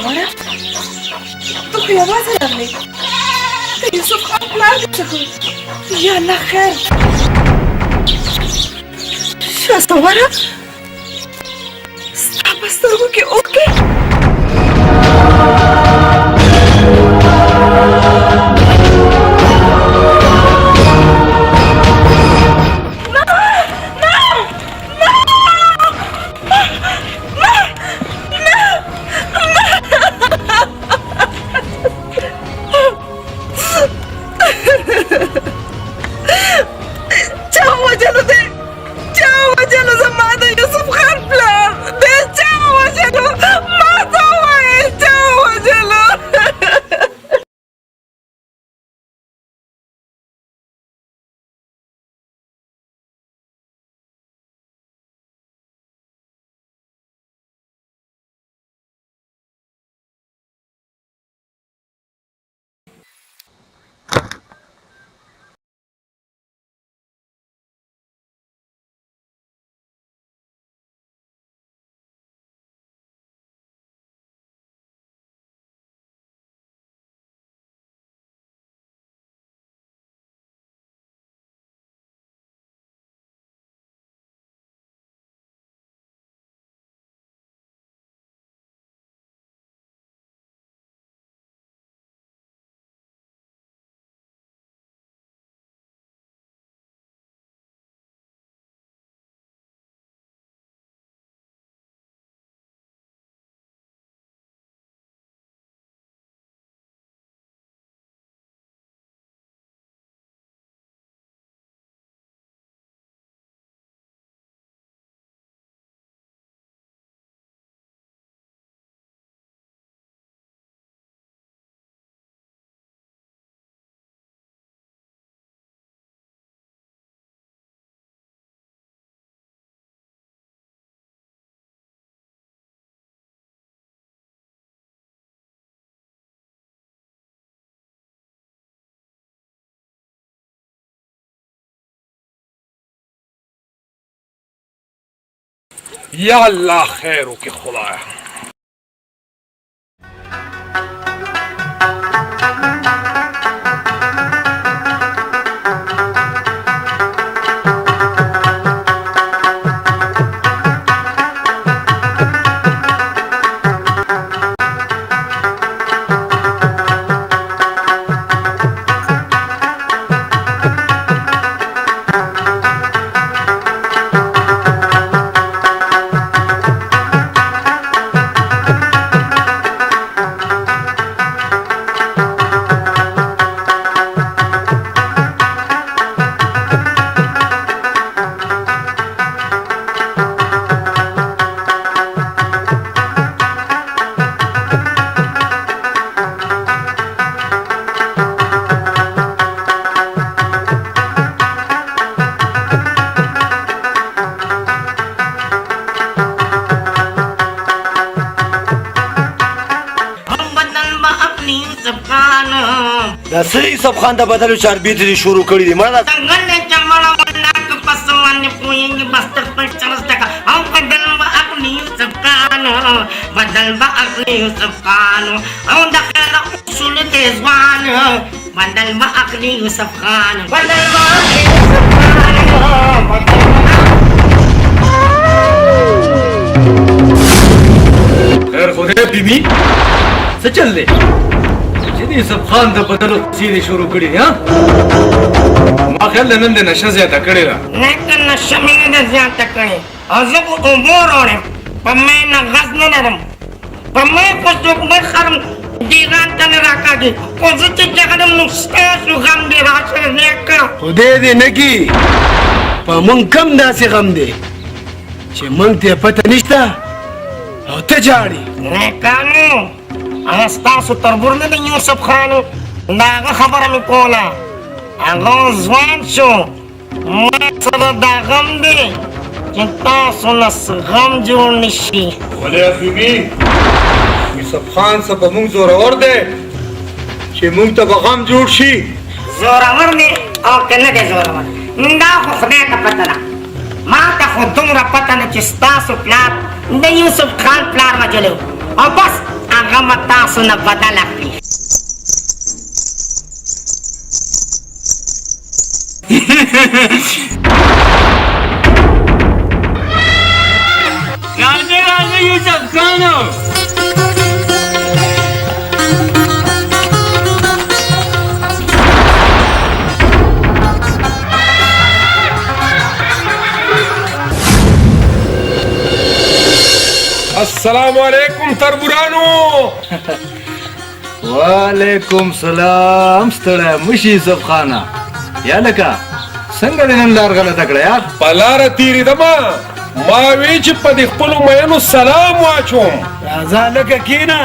سواره تو خو یوازې راغلې د یوسف خان پلار دې څه کړو یا الله خیر شهسواره ستا په سترګو کې اوښکې یا الله خیر وکړي خدایه دا څه یوسف خان د بدلو چاربیتې دې شروع کړي دي مړه بدل با عقل یوسف خان او د خیر اصول دې ځوان بدل با عقل یوسف خان بدل با عقل یوسف خان خیر خدای بیبي څه چل دی چې د یوسف خان د بدلو سیدې شروع کړي دي ها ما خیال نن د نشه زیاته کړې ده نه که نشه مې نه ده زیاته کړې او زه خو اوبه راوړم په مې نه غز نه لرم په مې خو څوک نه خرم دیغان ته نه راکاږي خو زه چې چغدم نو ستاسو غم دې راسره نیکه خدای دې نه کي په موږ کم داسې غم دی چې موږ ته پته نشته او ته جاړې نیکانو هغه ستاسو تربور نه دی یوسف خان د هغه خبره مې کوله هغه ځوان شو ما سره دا غم دی چې تاسو نه غم جوړ نه شي ولې حبیبي یوسف خان څه په موږ زورور دی چې موږ ته به غم جوړ شي زورور دی او که نه دی زورور دا خو خدای ته پته ده ما ته خو دومره پته ده چې ستاسو پلار د یوسف خان پلار وژلی او بس هغه به تاسو نه بدله کړي. راځه راځه یوسف خانو. السلام علیکم تربورانو. وعلیکم سلام. ستړی مشي یوسف خانه. یا لکه څنګه دې نن لار غلطه کړه یار؟ په لاره تېرېدمه ما وی چې په دې خپلو میینو سلام واچوم. راځه لکه کېنه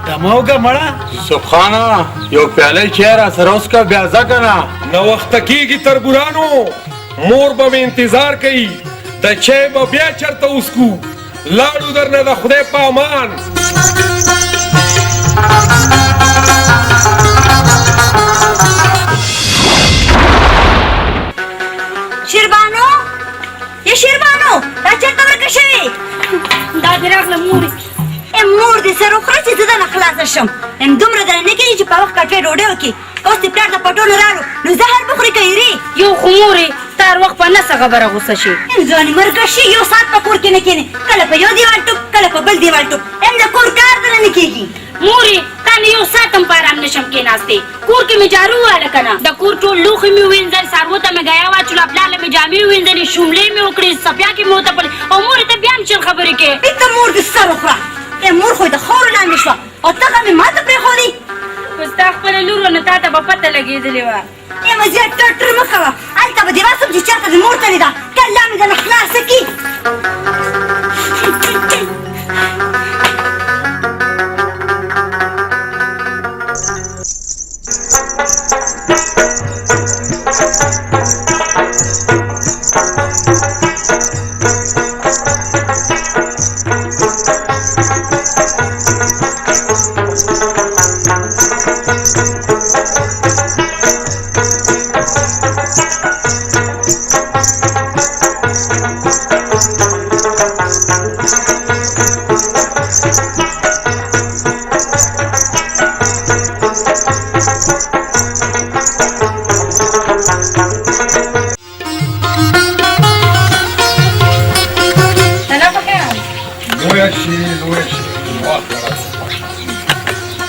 دمه وکړه مړه. یوسف خانه یو پیاله چای را سره وڅښه بیا ځه که نه. ناوخته کېږي تربورانو. مور به مې انتظار کوي. د چای به بیا چېرته وڅښو. لاړو درنه د خدای په امان. شیربانو یا شیربانو دا چېرته ورکه شوې؟ دا دې راغله مورې. مور دې سر وخوره چې زه دنه خلاصه شم. دومره دنه نه کېږي چې په وخت کټوۍ ډوډۍ وکړي. اوس دې پلار ته پټونه راړو نو زهر به خورې که یرې؟ یو خو مورې ته هر وخت په نسه خبره غوسه شي. ځوانې مرګه شي یو ساعت په کور کې نه کښېنې. کله په یو دیوال ټوپ کله په بل دیوال ټوپ. د کور کار دنه نه کېږي. مورې تا نه یو ساعت هم په ارام نشم کېناستې. کور کې مې جارو وواله که نه. د کور ټول لوښي مې ووینځل، څاروو ته مې ګیا واچوله، پلار له مې جامې ووینځلې، شوملې مې وکړې، صفیا کې مې وتپلې. او مورې ته بیا هم چل خبرې کوې. ته مور دې سر وخوره. مور خو د خاورو لاندې شوه او ته به مې ما ته پرېښودې. خو ستا خپله لور وه نو تا ته به پته لګېدلې وه. مزیات ټټر مه کوه. هلته به دې راسم چې چېرته دې مور تلې ده. کله مې درنه خلاصه کړي.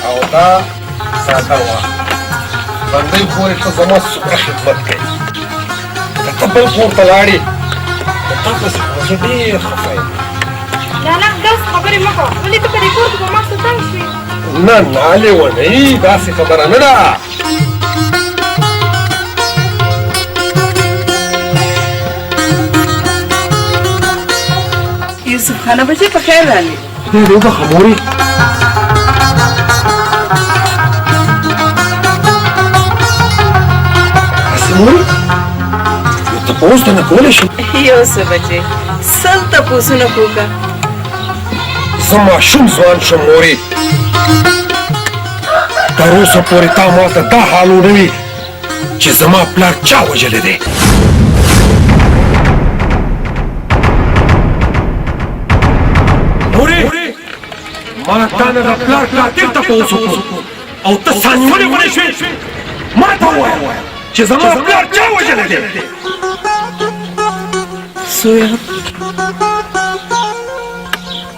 او دا ساده وه. بندۍ خورې ته زما څومره خدمت کوي. که ته بل کور ته لاړې نو تا پسې خو زه ډېر خفه یم. لالا داسې خبرې مه کوه. ولې ته په دې کور کې په ما څه تنګ شوې؟ نه نالې ونهی داسې خبره نه ده. یوسف خانه بچې په خیر رالې. خدای دې وبخه مورې. مورې نو ته په اوس دنه کولی شم. یو څه بچې سل تپوسونه کوکه. زه ماشوم ځوان شم مورې. تر اوسه پورې تا ما ته دا حال ونه وي چې زما پلار چا وژلی دی. مورې ما تا نه د پلار قاتل تپوس وکړو او ته سانیولې ونې شوې. ما ته ووایه چې زما پلار چا وژلی دی. سویا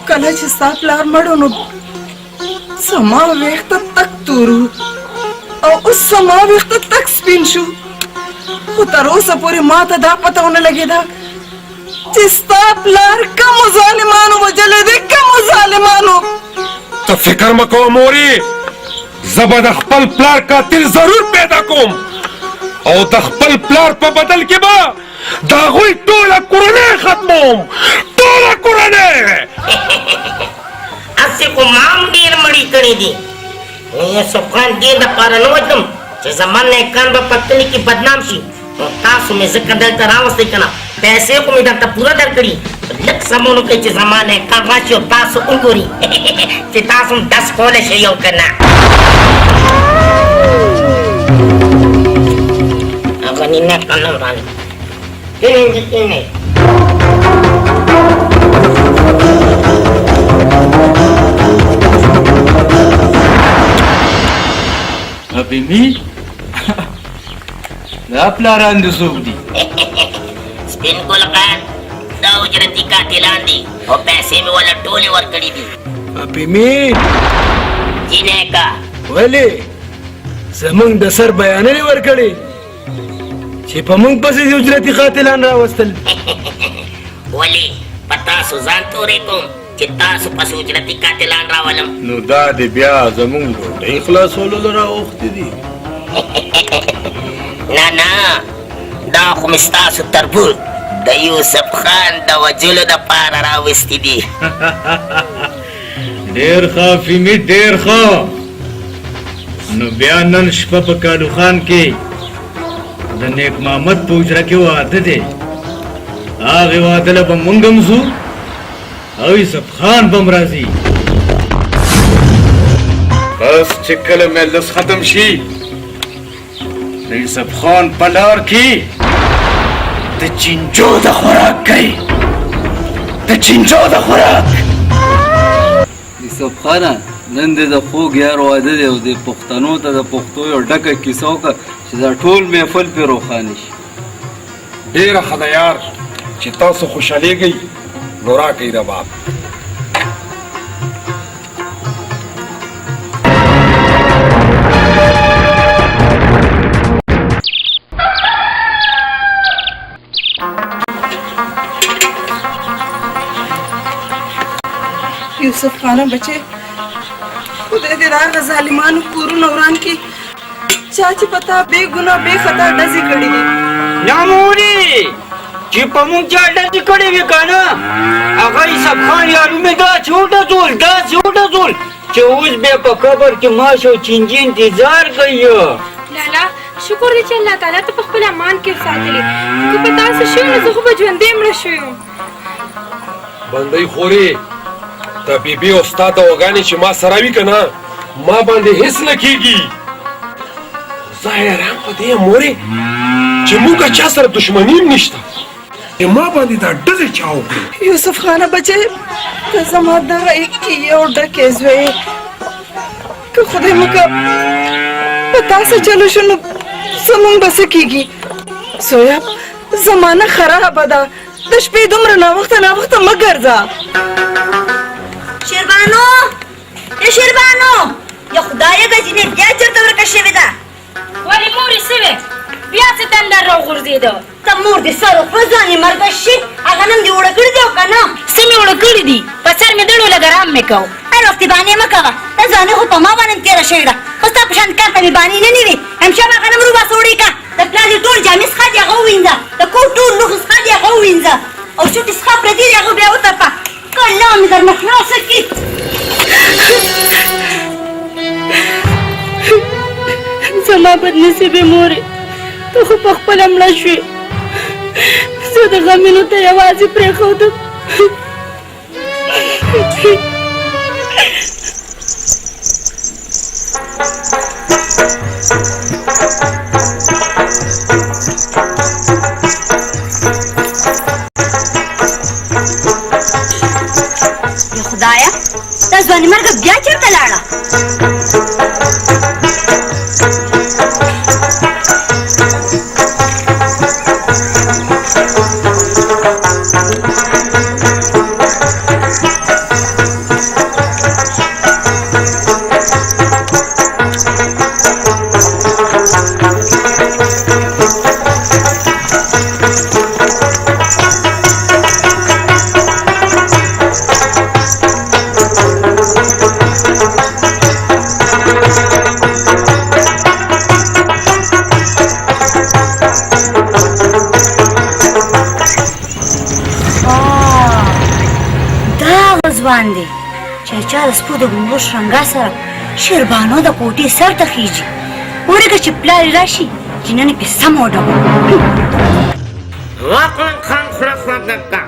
کله چې ستا پلار مړ نو زما ویښته تک تور و او اوس زما ویښته تک سپین شو. خو تر اوسه پورې ما ته دا پته ونه لګېده چې ستا پلار کومو ظالمانو وژلی دی. کومو ظالمانو؟ ته فکر مه کوه مورې. زه به د خپل پلار قاتل ضرور پیدا کوم او د خپل پلار په بدل کې به د هغوی ټوله کورنۍ ختموم. ټوله کورنۍ. هسې خو ما هم ډېر مړي کړي دي. یوسف خان دې دپاره نه وژنم چې زما نیکان به په کلي کې بدنام شي. نو تاسو مې ځکه دلته راوستی که نه. پیسې خو مې درته پوره درکړي. لږ سمون وکړئ چې زما نیکان راشي او تاسو وګوري چې تاسو هم دس کولی شئ او که نه. هغه نیکان هم راغلي. کښېنئ کښېنئ. پیمی دا پلاران دي څوک دي سپین ګل خان دا اجرتي قاتلان دي او پیسې مې ولا ټولې ورکړي دي پیمی جینې کا ولې زمونږ د سر بیانې ورکړي چې په موږ پسې د اجرتي قاتلان راوستل ولې پتا سو ځان تورې کوم چې تاسو پسې اجرتي قاتلان راولم نو دا دې بیا زمونږ ډوډۍ خلاصولو له راوښتې دي نه نه دا خو مې ستاسو تربور د یوسف خان د وجلو دپاره راوستي دي ډېر ښه فیمي ډېر ښه نو بیا نن شپه په کالو خان کې د نیک محمد په حجره کې واده دی هغې واده له به مونږ هم ځو او یوسف خان به هم راځي بس چې کله مجلس ختم شي د یوسف خان په لار کې د چینجو د خوراک کوي د چینجو د خوراک یوسف خانه نن دې د خوږ یار واده دی او د پښتنو ته د پښتو یو ډکه کیسه وکړه چې دا ټول محفل پرې روښانه شي ډېره ښه ده یار چې تاسو خوشحالېږئ نو راکئ رباب یوسف خانه بچه خدای دې دا هغه ظالمانو کورونه وران کړي چا چې پتا بې ګناه بې خطا ډزې کړي دي نه مورې چې په مونږ چا ډزې کړې وي که نه هغه یوسف خان یارو مې داسې وډزول چې اوس بیا په قبر کې ماش او چینجي انتظار کوي لالا شکر دی چې الله تعالی ته په خپل امان کې ساتلی که په تاسو شوي نو زه خو به ژوندی مړه شوی وم بندۍ خورې د بیبي او ستا دواګانې چې ما سره وي که نه ما باندې هېڅ نه کېږي زه حیران په دې یم مورې چې موږ چا سره دښمني هم نشته ما باندې دا ډزې چا وکړې یوسف خانه بچه ته زما دغه ایکې یو ډکې زوی که خدای مکه په تا څه چلو شو نو زمونږ به څه کېږي زویه زمانه خرابه ده د شپې دومره ناوخته مه ګرځه شیربانو ای شیربانو یا خدایه دا جینې بیا چېرته ورکه شوې ده ولې مورې څه وې بیا څه تندر راوغورځېده ته مور دې سر وخوره ځان یې مرګه شي هغه نن دې اوړه کړي دي او که نه څه مې اوړه کړي دي په سر مې دړو لږ ارام مې کو هر وخت یې بانې مه کوه دا ځواني خو په ما باندې تېره شوې ده خو ستا په شان کار ته مې بانې نه نیوې همشه به غنم روباسه وړې که د پلار دې ټول جامې څخه دې هغه ووینځه د کور ټول لوښي څخه دې هغه ووینځه او چوټې څخه پرتې دي هغه بیا وتپه که الله مې درنه خلاصه کړي زما بدنصیبې مورې ته خو په خپله مړه شوې زه د غمینو ته یوازې پرېښودم یا خدایه دا ځواني مرګه بیا چېرته لاړه ځوان دی چې چا د سپو د ګونګو شرنګا سره شیربانو د کوټې سر ته خیږي ورګه چې پلار یې راشي جیننې پې سم وډبو واقعا خان خوله خوږه کړه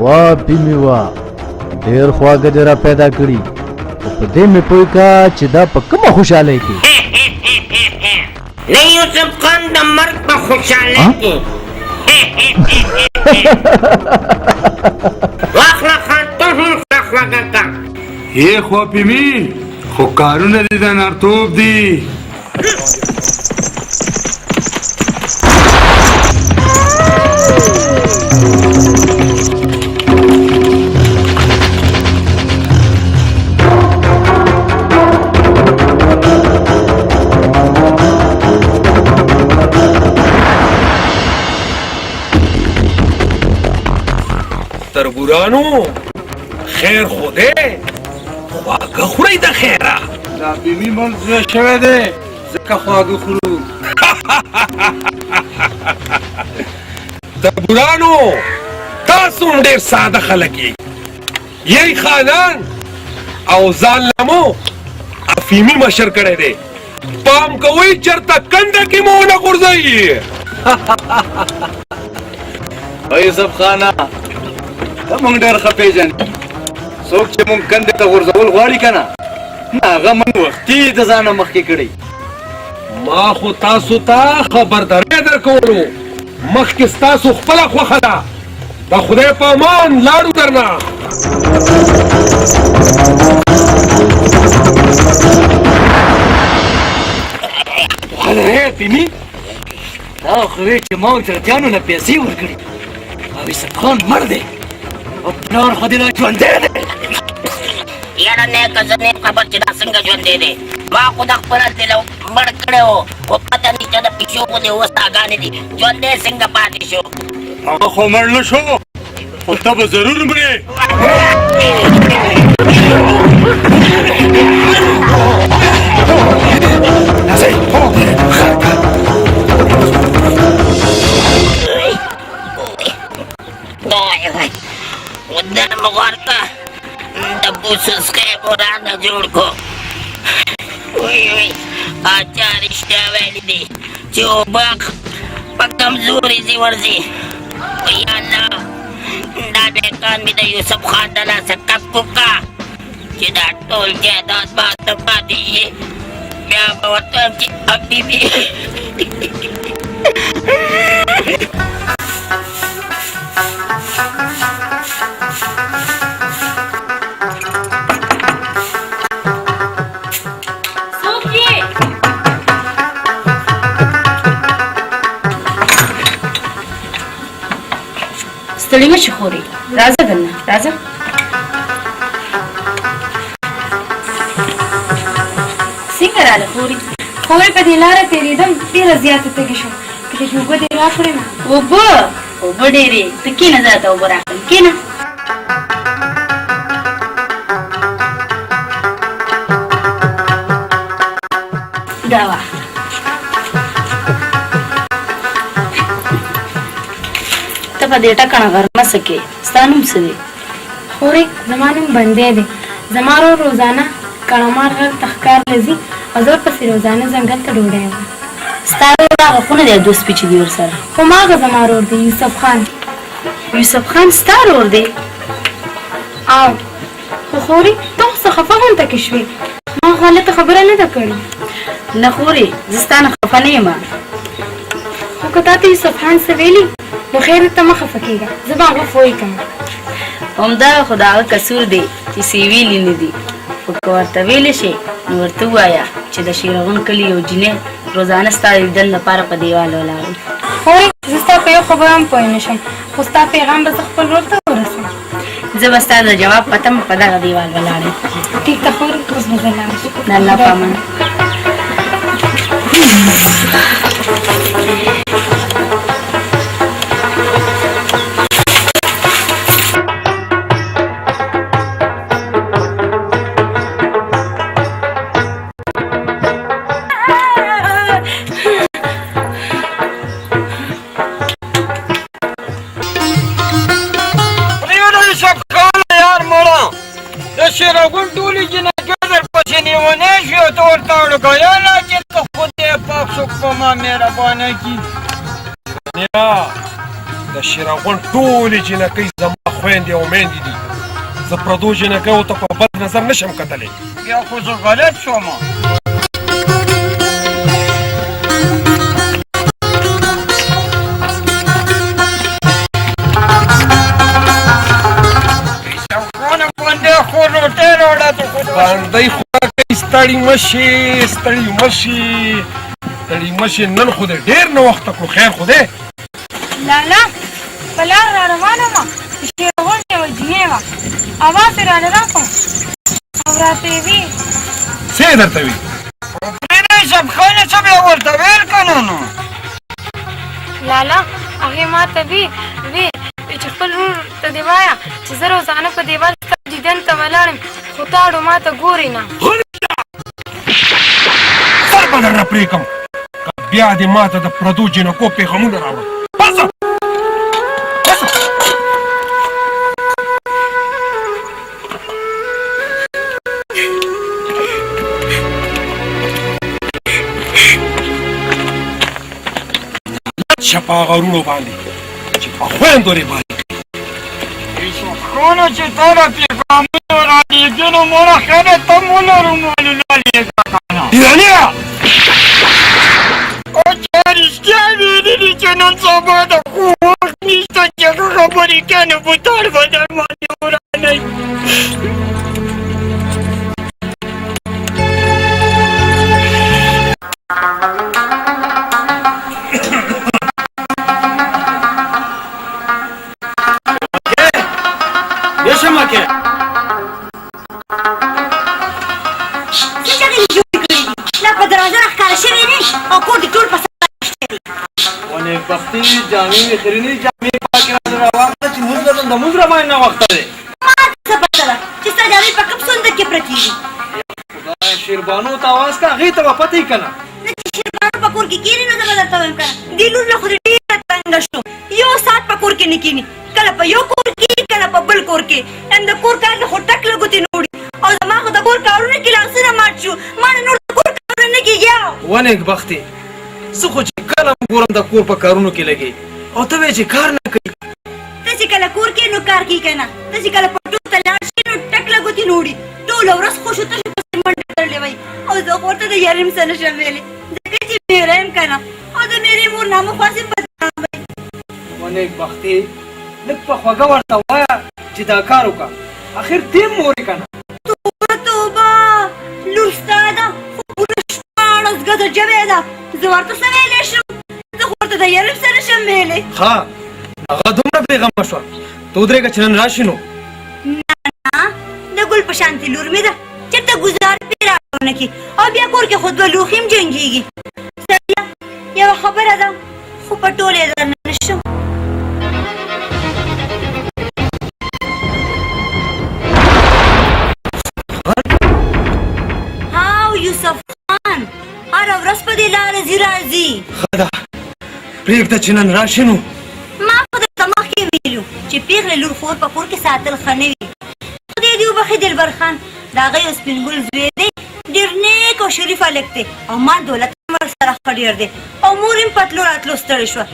وا پیمې وا ډېر خواږه دې را پیدا کړي خو په دې مې پوه کا چې دا په کومه خوشحالۍ کې نه یوسف خان د مرګ په خوشحالۍ کې واخله خان یې خوا پیمي خو کارونه دي د نارتوب دي. تربورانو خیر خوده خواږه خورئ د خیره. دا بیمي منځ شوی دی ځکه خواږه خورو. تربورانو تاسو هم ډېر ساده خلک یئ. یی خانان او ځان لمو افیمي مشر کړی دی. پام کوئ چېرته کنده کې مو ونه غورځوي. او یوسف خانه ته موږ ډېر ښه پېژنې. څوک چې موږ کندې ته غورځول غواړي که نه هغه موږ وختي د ځانه مخکې کړی. ما خو تاسو ته خبرداری درکولو مخکې ستاسو خپله خوښه ده. د خدای په امان لاړو درنه. هلهې پیمي دا خو وې چې ما چرتیانو نه پیسې ورکړي او یوسف خان مړ دی او پلار خو دې لا ژوندی دی. یاره نیکه زه نیم خبر چې دا څنګه ژوندی دی. ما خو د خپل دل مړ کړی و خو پته نه چې د پیشو غوندې وستاګانې دي ژوندی څنګه پاتې شو. هغه خو مړ نه شو خو ته به ضرور مرې. ودان مغارکه د بوسسکې مرانه جوړ کو. وی وی اچا رښتیا ویلي دي چې اوبه په کمزوري ځي ورځي. وی الله دا دهقان مې د یوسف خان د لاسه کپ وکړه چې دا ټول جایداد به هلته پاتې شي. بیا به ورته وایم چې حبیبي ستړي مشي خوري راځه دننه راځه. څنګه راله خوري؟ خوري په دې لاره تېرېدم ډېره زیاته تږې شوم. که دې اوبه دې راکړې نه. اوبه ډېرې ته کښېنه زه درته اوبه راکړم کښېنه. دا وه ته په دې ټکنه غرمه څه کې ستا نوم څه دی؟ خورې زما نوم بندی دی. زما ورور روزانه کړمار غر ته ښکار له ځي او زه ورپسې روزانه ځنګل ته ډوډۍ وړم. ستا ورور هغه خونه دی دوست پیچې دي ورسره؟ هماغه زما ورور دی یوسف خان. یوسف خان ستا ورور دی؟ او خو خورې ته خو څه خفه غونته کې شوې. ما غلطه خبره نه ده کړې. نه خورې زه ستا نه خفه نه یم. خو که تا ته یوسف خان څه ویلي نو خیر ته مه خفه کېږه زه به هغه پوه کړم. همدغه خو د هغه قصور دی چې څه ویلي نه دي. خو که ورته ویلی شي نو ورته ووایه چې د شیرغون کلي یو جینۍ روزانه ستا د لیدل لپاره په دیوال ولاړ وي. خورې زه ستا په یو خبره هم پوه نه شم خو ستا پیغام به زه خپل ورور ته ورسوم. زه به ستا د جواب پته مې په دغه دیوال ولاړ یم. ټیک ده خورې اوس به زه لاړ شم. د الله په امان. شیرغون ټولې جنګې درپسې نیونی شوې او ته ورته وړوکیاله چې که خدای پاک څوک په ما مهربانه کړي. یا د شیرغون ټولې جنکۍ زما خویندې او میندې دي. زه پردو جنکیو ته په بد نظر نشم کتلی. بیا خو زه غلط شوم. خو روټۍ راوړه ته خدای خدا کوي ستړي مشي ستړي مشي ستړي مشي نن خو دې ډېر نه وخته کړو خیر خو دی لالا په لار را روانه وه د شېرغون یوه جینۍ وه اواز یې رانه راکړ او راته یې وي څه یې درته وي پرېږدئ صاحب خانه څه به یې ورته ویل که نه نو لالا هغې ما ته وي چې خپل ورور ته دې وایه چې زه روزانه په دیوال ستا دیدن ته ولاړ یم خو تا اړو ما ته ګورې نه سر به درنه پرېږدم که بیا دې ما ته د پردو جینکو پیغامونه راوړل پاسه شپا غرونو باندې چې په خویندو رېباري خانه چې تا را پیغامونه رالېږي نو مړه ښه ده ته مو لرو مالونه لېږه که نه ایرانیه او چا رښتیا ویلي دي چې نن سبا د خو وخت نشته چې ښه خبرې کوې نو بوتار به در باندې ورانوي شمکه څه جګړې جوړې کړې دي لا په دروازه راښکاره شوې نه او کور دې ټول په سر اخیستی دی ونې بختي جامې مې خرینې جامې پاکې راته راواخله چې مونځ لرم د مونځ را باندې ناوخته دی ما ته څه پته ده چې ستا جامې په کم صندوق کې پرتې دي خدای شیربانو ته اواز کړه هغې ته به پته یې که نه نه چې شیربانو په کور کې کښېني نو زه به درته وایم که نه دې لور له خو دې ډېره تنګه شوم یو ساعت په کور کې نه کښېني کله په یو کور کې کله په بل کور کې هم د کور کار نه خو ټک له ګوتې نه وړي او زما خو د کور کارونه کې لاسونه مات شو ما نه نور د کور کارونه نه کېږي ونې بختې زه خو چې کله هم ګورم د کور په کارونو کې لګې او ته وایې چې کار نه کوي ته چې کله کور کې نو کار کوي که نه ته چې کله په ټول ته لاړ شي نو ټک له ګوتې نه وړي ټوله ورځ خوشو تشو پسې منډې تړلې وایي او زه خو ورته د یاریم څه نشم ویلی ځکه چې میره یم که نه او د میرې مور نامه خواصې بدنام وایي ونې بختې لږ په خوږه ورته وایه چې دا کار وکړه اخر دې مور یې که نه توبه توبه لور ستا ده خو پوره 16 ګزه ژبې ده زه ورته څه ویلی شم زه خو ورته د یاریم څه نشم ویلی ښه هغه دومره بېغمه شوه ته ودرېږه چې نن راشي نو نه د ګل په شانتې لور مې ده چېرته ګزار پرې راونه کړي او بیا کور کې خو دوه لوښي هم جنګېږي سړیه یوه خبره ده خو په ټول یې درنه نشم هاو یوسف خان هره ورځ په دې لاره ځي راځي ښه ده پرېږده چې نن راشي نو ما خو درته مخکې ویلو چې پېغلې لور خور په کور کې ساتل ښه نه وي خدای دې وبخښي دلبر خان د هغه یو سپین ګل زوی دی ډېر نیک او شریف هلک دی او ما دولت هم ورسره ښه ډېر دی او مور یې په تلو راتلو ستړې شوه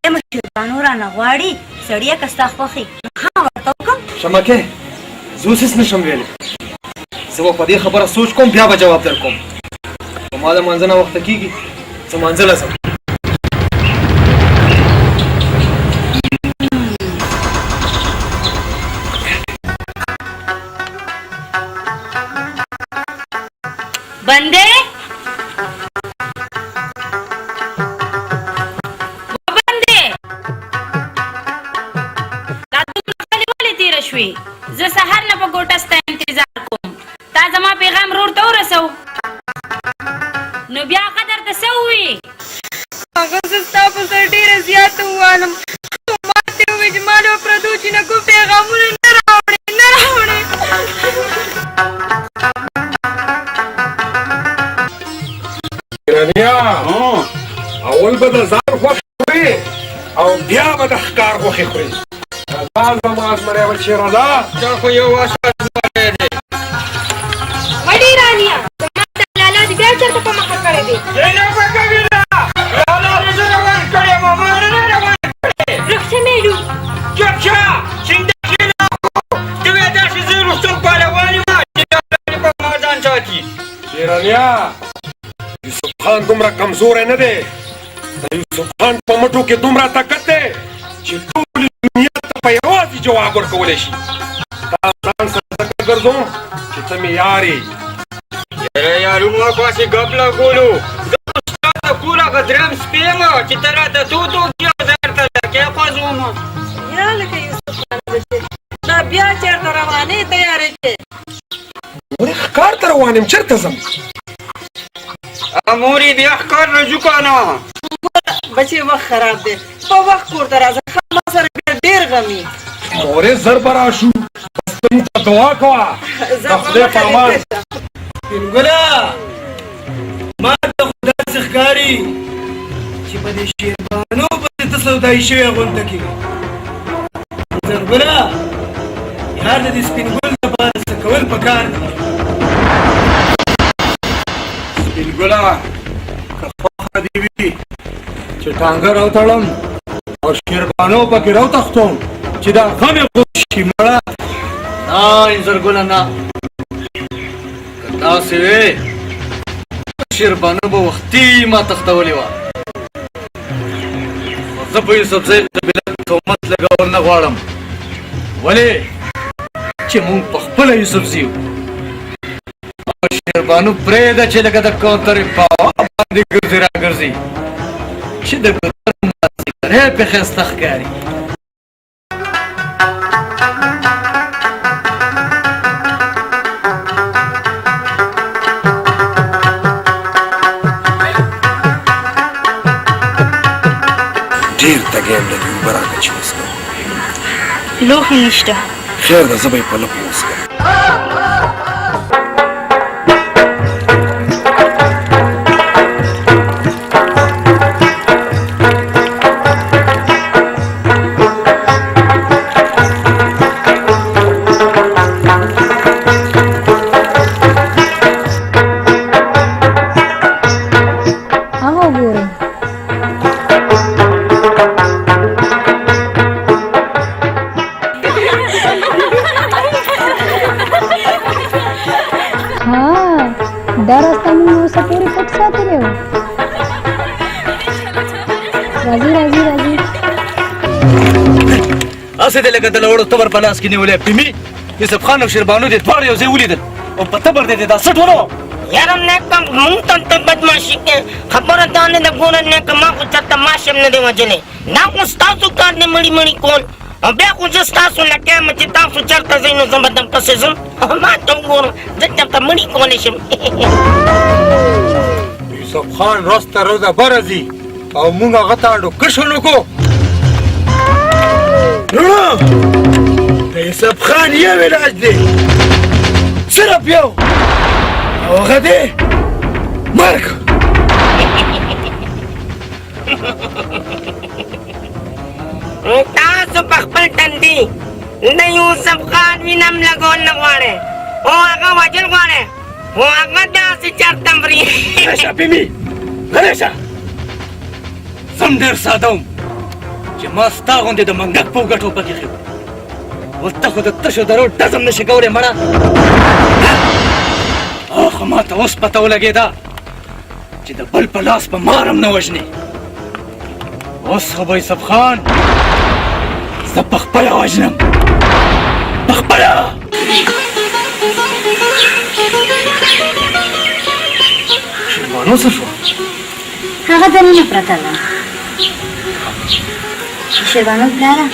یم شیربانو رانه غواړي سړیه که ستا خوښې ها ورته وکړم شمکې زه اوس هېڅ نشم ویلی زه به په دې خبره سوچ کوم بیا به جواب در کوم خو ما د مانځه نه وخته کېږي زه مانځه له ځم बंदे वो बंदे لا دومره غلې ولې تېره شوې زه سهار نه په ګوټه ستا انتظار کوم تا زما پیغام رور ته ورسو نو بیا قدر ته څه ووایې هغه زه ستا په سر ډېره زیاته ووالم خو ما ته یې ووایي چې ما له پردو جینکو پیغامونه نه راوړې نه راوړې ایرانیه اول به د ځان خوښ خورې او بیا به د ښکار غوښې خورې دا زما زمری به چېرې ده دا خو یو واسه زمری دی وړې رانیه زما ته لالا دې بیا چېرته په مخه کړی دی زینبه کوي ده لالا دې زه روان کړی یم ما نه روان کړی رخصه میلو چپچا څنګه کېنه ته وایې داسې زه رستم پهلوان یم چې دا پلار په ما ځان ساتي ایرانیه یوسف خان دومره کمزوری نه دی د یوسف خان په مټو کې دومره طاقت دی چې ټولې دنیا ته په یوازې جواب ورکولی شي دا ځان سره ځکه ګرځوم چې ته مې یار یې دارو ما خواستې ګپ لګولو زه خو ستا د کوره که درېم سپی یم چې ته راته تو بیا درته کېښوځوم یا لکه یوسف خان بچی دا بیا چېرته روانې تیارې کې مورې ښکار ته روان یم چېرته ځم مورې بیا ښکار رجوع که نه بچی وخت خراب دی په وخت کور ته راځه ما سره بیا ډېر غمي مورې زر به راشو بس ته موږ ته دعا کوه د خدای په امان سپینګله ما ته خو داسې ښکاري چې په دې شیربانو پسې ته سودایي شوې غونډه کې زرګله یار د دې سپینګل لپاره څه کول پکار دي سپینګله که خوښه دې وي چې ټانګه راوتړم او شیربانو پکې راوتښتوم چې دا غم یې غوږ شي مړه نه انځرګله نه که داسې وې شیربانو به وختي ما تختولې وه خو زه په یوسفزۍ د ملت تهمت لګول نه غواړم ولې چې مونږ په خپله یوسفزي یو او شیربانو پرېږده چې لکه د کوترې په هوا باندې ګرځي راګرځي چې د ګودر مازدیګری پې ښایسته ښکاري ډېر تګیم لري اوبه راکړه چې وڅښم لوښي نشته خیر ده زه به یې په لپو وڅښم دا راستہ میں اوسه پورې پټ ساتلی و راځي راځي راځي هسې دې لکه د لوړو تبر په لاس کې نیولی پیمي یوسف خان او شیربانو دې دواړه یو ځای ولیدل او په تبر دې دا سټ ونه یاره نیکه مونږ ته ته بدماشي کوې خبره دا نه ده ګوره نیکه ما خو چاته ماشم نه دی وجلی دا خو ستاسو کار دی مړي مړي کول او بیا خو زه ستاسو لکه یم چې تاسو چېرته ځئ نو زه به درپسې ځم ما ته وګوره زه چېرته مړي کولی شم یوسف خان راسته روزه بره ځي او موږ هغه ته اډوکشن وکړو نو د یوسف خان یو علاج دی صرف یو او هغه دی مرګ تاسو په خپل تندي د یوسف خان وینم لګول نه غواړئ او هغه وژل غواړئ خو هغه داسې چېرته مري راشه پیمي راشه زم ډېر ساده وم چې ما ستا غوندې د منګک په اوږه ټوپک ایښی و اوس ته خو د تشو درو ډزم نشي کولی مړه خو ما ته اوس پته ولګېده چې د بل په لاس به مار هم نه وژنې اوس خو به یوسف خان زه په خپله وژنم په خپله شیربانو څه شوه هغه دننه پرته ده شیربانو پلاره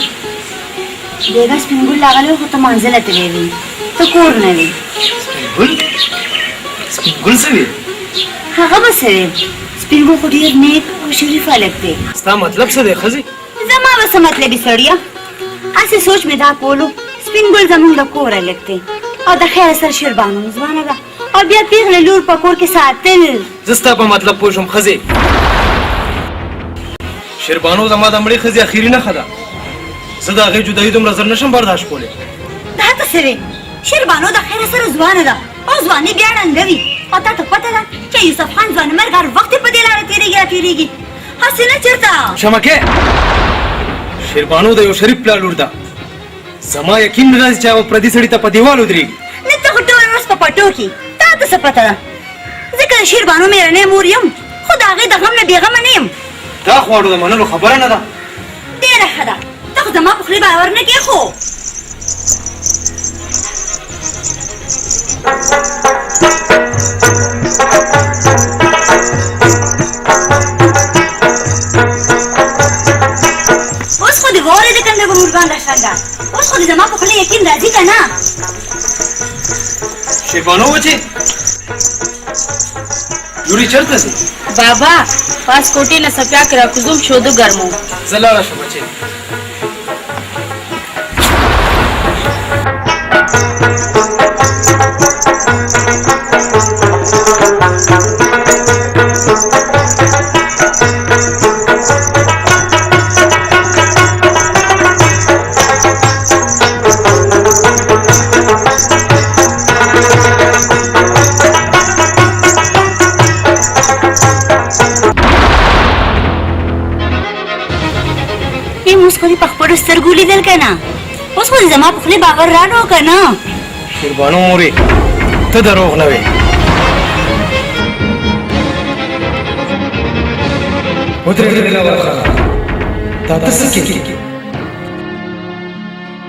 بیګا سپین ګل راغلی و خو ته منزله تللی وې ته کور نه وې سپین ګل څه وې هغه به څه وې سپین ګل خو ډېر نیک او شریف هلک دی ستا مطلب څه دی ښځې زما به څه مطلبي سړیه هسې سوچ مې دا کولو سپین ګل زموږ د کور هلک دی او د خیر سره شیربانو ځوانه ده او بیا پیغلې لور په کور کې ساتل زه ستا په مطلب پوه شوم ښځې شیربانو زما د مړې ښځې اخري نښه ده زه د هغې جدایي دومره زر نشم برداشت کولی دا ته څه وې شیربانو د خیر سره ځوانه ده او ځواني بیا ړنګه وي او تا ته پته ده چې یوسف خان ځوانمرګ هر وخت یې په دې لاره تېرېږي راټېرېږي هسې نه چېرته شمکې شیربانو د یو شریف پلار لور ده زما یقین نه راځي چې هغه پردي سړي ته په دیوال ودرېږي نه ته خو ټوله ورځ په پټو کې تا ته څه پته ده ځکه د شیربانو مېرنۍ مور یم خو د هغې د غم نه بېغمه نه یم دا خو اړو د منلو خبره نه ده ډېره ښه ده ته خو زما په خولې باور نه کې خو دې واورېدې که نه به مرغان راشنګه اوس خو دې زما په خوله یقین راځي که نه شیربانو بچې لورې چېرته ځې بابا پاس کوټې نه سپیا کې راکوزوم شودو ګرمو زه لاړه شم بچې اوس خو دې په خپلو سترګو لیدل که نه اوس خو دې زما په خولې باور رانه که نه شیربانو مورې ته دروغ نه وې ودرېږه دلاور خانه دا ته څه کېږي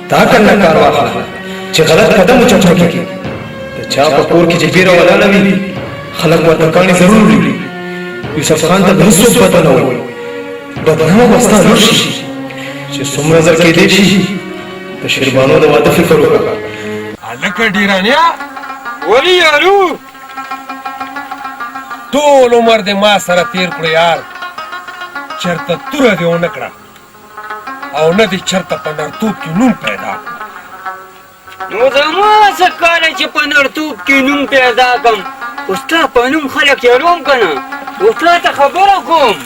دا کنه کار واخله چې غلط قدم اوچت نه کړي د چا په کور کې چې بیره ولاړه وي خلک ورته کاڼي ضرور وړي یوسف خان ته به هېڅوک بده نه وایي بدنامه به ستا لور شي چې څومره زر کېدی شي د شیربانو د واده فکر وکړه هلکه ډیرانیا ولی یارو ټول عمر دې ما سره تیر کړو یار چېرته توره دې ونه کړه او نه دې چېرته په نرتوب کې نوم پیدا کړو نو زما څه کار دی چې په نرتوب کې نوم پیدا کړم خو ستا په نوم خلک یاروم که نه اوس تا ته خبره کوم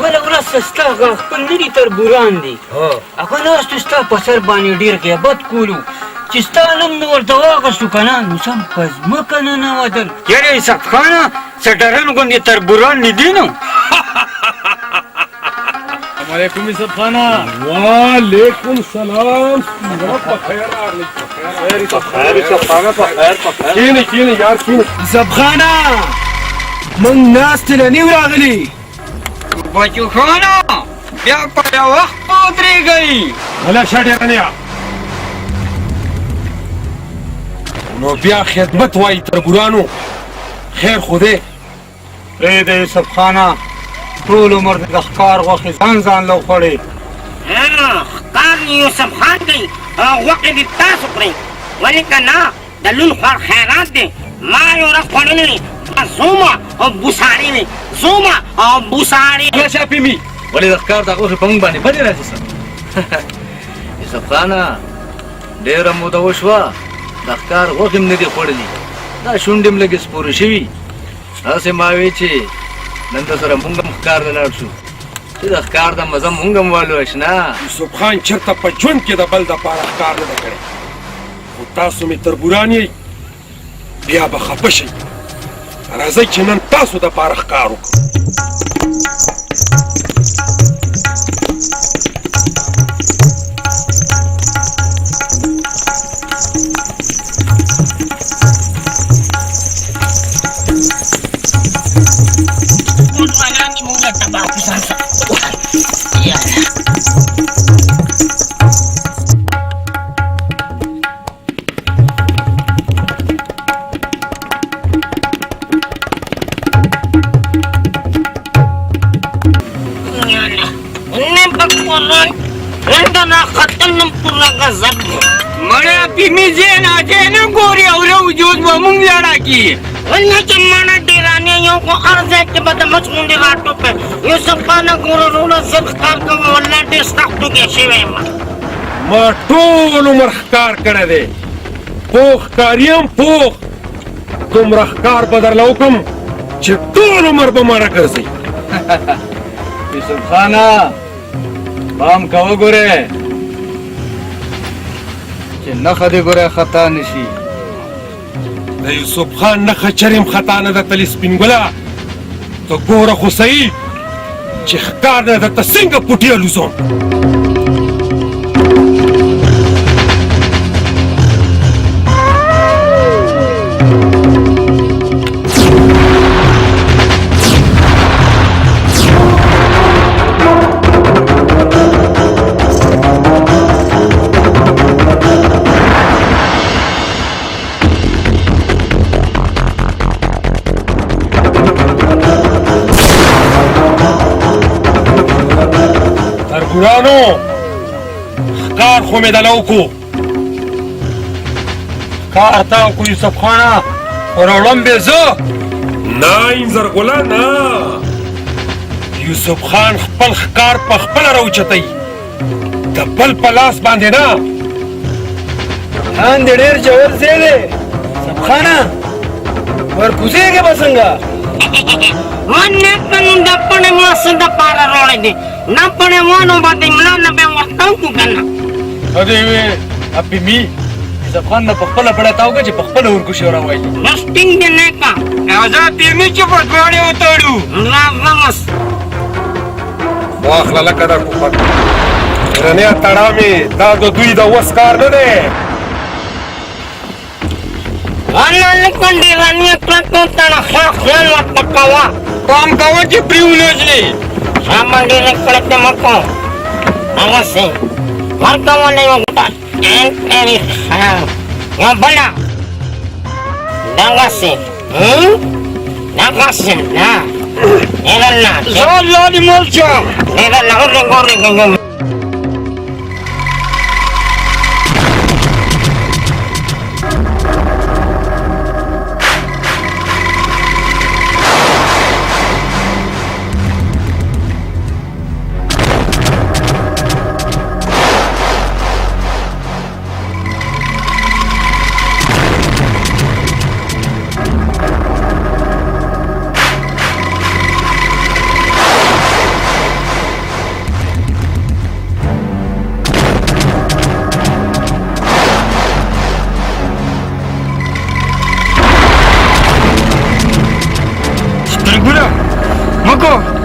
بله ورځ ستا هغه خپل نه دي تربوران دي هغه ناستو ستا په سر باندې ډېر غیبت کولو چې ستا نوم مې ورته واخیستو که نه نو سم په ځمکه ننوتل یارې یوسف خانه څه ډرن غوندې تربوران نه دي نو السلام علیکم یوسف خانه وعلیکم سلام کینې کینې یار کینې یوسف خانه موږ ناستې نه نیو راغلي بچو خانه بیا په یو وخت ودرېږئ هله شه ډیرانیا نو بیا خدمت وایي تربورانو خیر خو دی پرېږده یوسف خانه ټول عمر د ښکار غوښې ځان له خوړې ښکار یوسف خان کوي غوښې دې تاسو کړئ ولې که نه د لون خوړ خیرات دی ما یو ورځ خوړلی زوما او بوساړې وې زوما او بوساړې بیا شاپې مي ولې د ښکار دا غوښې په موږ باندې بدې راځي سر یوسف خانه ډېره موده وشوه د ښکار غوښې م نه دي خوړلي دا شونډې م لږې سپورې شوي هسې ما وې چې نن درسره مونږ هم ښکار ته لاړ شو چې د ښکار د مزه مونږ هم والو اشنا یوسف خان چېرته په ژوند کې د بل دپاره ښکار نه دی کړی خو تاسو مې تربوران یئ بیا به خفه شئ راځئ چې نن تاسو دپاره ښکار وکړو مړه پیمي ځې نه ګوري او له وجود به مونږ لړا کي ولې چې مانا ډیرانې یو خو هر ځای کې به د مچ غوندې راټوپې یوسف خانه ګوره رونه زه ښکار کوم والله ډېر سخت وږی شوی یم ما ټول عمر ښکار کړی دی پوخ ښکار یم پوخ دومره ښکار به درله وکړم چې ټول عمر به ما راګرځئ یوسف خانه پام کوه ګورې چې نښه دې ګورې خطا نه شي د یوسف خان نښه چرېم خطا نه ده تلې سپین ګله ته ګوره خو صحیح چې ښکار نه درته څنګه پوټې الوزوم تربورانو ښکار خو مې دله وکړو ښکار تا وکړو یوسف خانه خو راوړم بې زه نه انځرګله نه یوسف خان خپل ښکار په خپله راوچتی د بل په لاس باندې نه خان دې ډېر ژور ځای دی یوسف خانه ورکوزېږې به څنګه ونکن دپړې ماسه د پاره روړې دي نپړې وانو باندې ملا نه به ورته وکړو کنه هدې وې اپې می یوسف خان نه په خپله بړه تا وکړه چې په خپله ورکوشي راوایي بس ټینګ دې نه کا او زه پیرمي چې په دواړې وتړو راځه بس واخله لکه دا ټوپک درنې تړا مې دا د دوی د وس کار نه دی انا لکن ډېرانې کلکو تړه خیال ورته کوه پام کوه چې پرې ونوځلې شامل ډېرې کلکې مه کوه هغسې ورکولی وګټه ډېرې خیال یو بله دغسې دغسې نه ډېره نه زه الله دې مل شم ډېره نه ورېږو مکو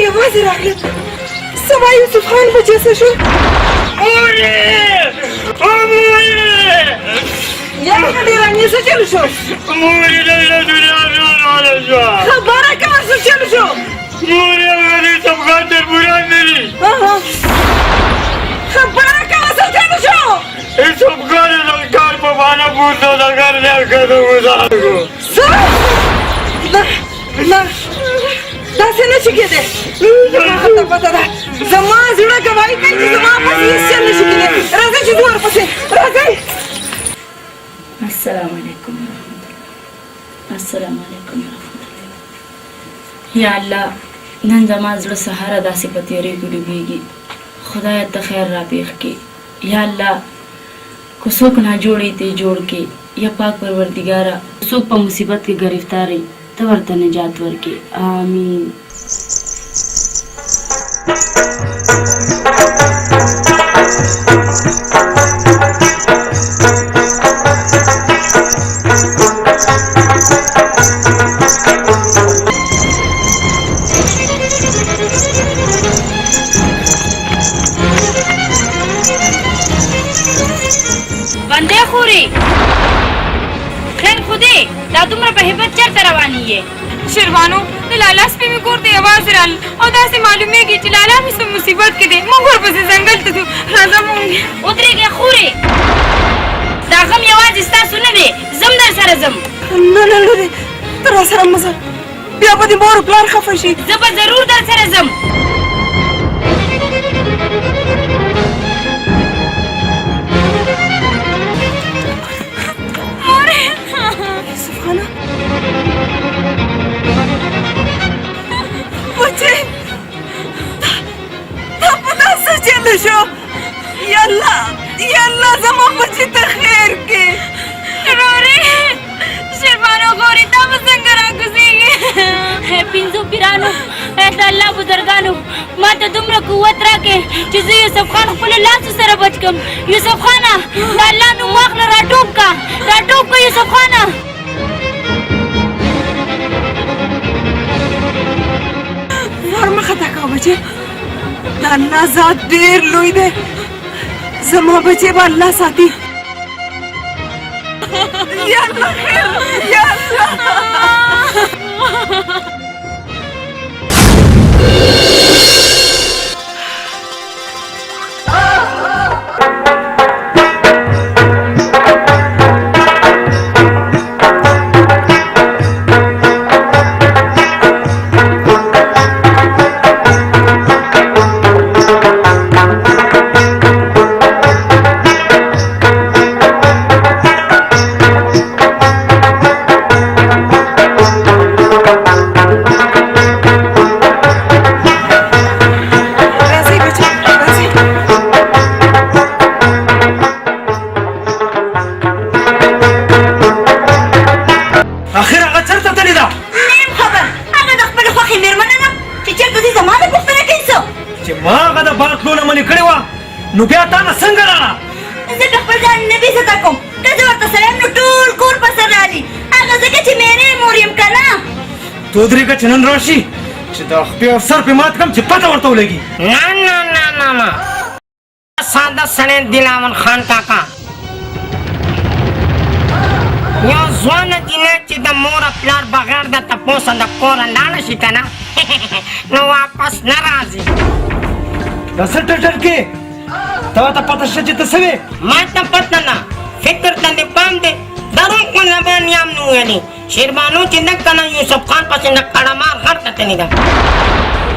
یوسف خانه سبا یوسف خان بچه شو یا ډېرانې څه چلو شو خبره کوه څه چلو شو یوسف خان تربوران لري خبره کوه څه چلو شو یوسف خان د ښکار په بهانه پور سوداګر نه کړو ګزارو څه نه داسې نه شي کېدی زما ته پته ده زما زړه ګواهي کوي چې زما پسې هېڅ چل نه شي کېدی راځئ چې ځو ورپسې راځئ السلام علیکم ورحمت الله السلام علیکم ورحمت الله یا الله نن زما زړه سهاره داسې په تیارې کې ډوبېږي خدایه ته خیر راپېښ کړي یا الله که څوک ناجوړ یې ته جوړ کړي یا پاک پروردګاره څوک په مصیبت کې ګرفتار یې ته ورته نجات ورکړي آمین بندے خوري خیر خودی دا دومره په هیبت چرته رواني یې شیروانو د لالا سپي مې کور ته یوازې رال او داسې معلومیږي چې لالا مې څه مصیبت کې دی موږ ورپسې ځنګل ته ځو راځه مونږ ودرېږه خورې دا غم یوازې ستاسو نه دی زم در سره ځم نه نه لورې ته راسره مه ځه بیا به دې مور پلار خفه شي زه به ضرور در سره ځم شو یالله زما بچی ته خیر کې روري شیربانو غوري تا به څنګه راکوزيږي پینځو پیرانو د الله بزرګانو ما ته دومره قوت راکې چې زه یوسف خان خپل لاس سره بچ کم. یوسف خانه د الله نوم واخله راټوپ کا یوسف خانه. ور مخه تا کا بچی د الله ذات ډیر لوی دی زما بچی به الله ساتي. یا الله خیر یا الله. نو بیا تا نه څنګه راړه زه د خپل ځان نه بېزته کوم که زه ورته سره یم نو ټول کور په سر رالي هغه ځکه چې مېرې مور یم که نه تو درېږه چې نن راشي چې د خپې او سر پې مات کړم چې پته ورته ولګي. نه ساده سړی دلاور خان کاکا یو ځوانه جینۍ چې د مور او پلار بغیر د تپوسه د کوره لاړه شي که نه نو واپس نه راځي. دا څه ټټر کې تا ته پته شته چې ته څه وې؟ ما ته پته نه فکر ته دې پام دی دروغ په زبان یم نه ویلي شیربانو چې نه که نه یوسف خان پسې د کړمار غر کتلې ده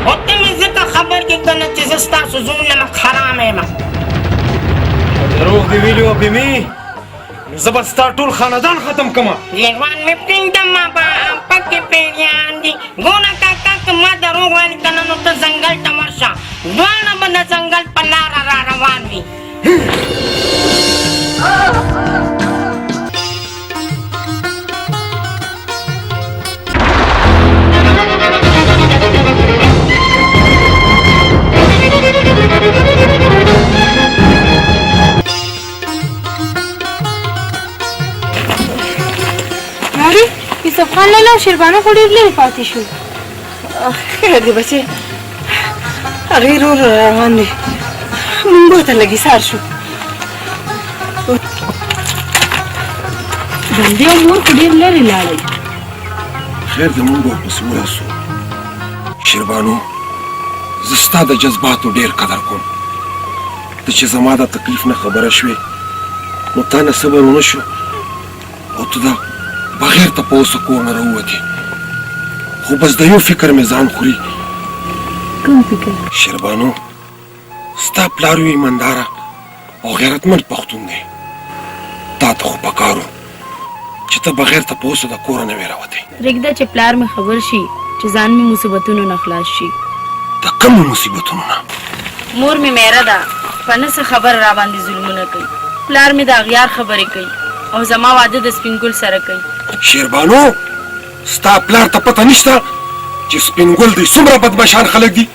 خو ته مې ځکه خبر کې که نه چې زه ستاسو زوم یم حرامه یم. دروغ دې ویلي وه بېمې نو زه به ستا ټول خاندان ختم کړمه. ژوند مې پرېږده ما به پکې پیریان دي ګونه کاکا که ما دروغ ویلي که نه نو ته ځنګل ته ورشه دواړه به د ځنګل په لاره را روان وي. یوسف خان لالا او شیربانو خو ډېر لرې پاتې شو. خیر دی بچی هغې رور روان دی مونږ ورته لږ ایسار شو. بندې او مور خو ډېر لرې لاړئ. خیر د مونږ ورپسې ورسو. شیربانو زه ستا د جذباتو ډېر قدر کوم. ته چې زما د تکلیف نه خبره شوې نو تا نه صبر ونه شو او ته دا بغیر تپوسه کور نه راووتې خو بس د یو فکر مې ځان خوري. کوم فکر؟ شیربانو ستا پلار یو ایمانداره او غیرتمند پښتون دی. تا ته خو پکارو چې ته بغیر تپوسه د کوره نه وې راوتې. پرېږده چې پلار مې خبر شي چې ځان مې مصیبتونو نه خلاص شي. د کومو مصیبتونو نه؟ مور مې میره ده په نه څه خبر را باندې ظلمونه کوي. پلار مې د اغیار خبرې کوي او زما واده د سپین ګل سره کوي. شیربانو ستا پلار ته پته نشته چې سپین ګل دی څومره بدمشان خلک دي؟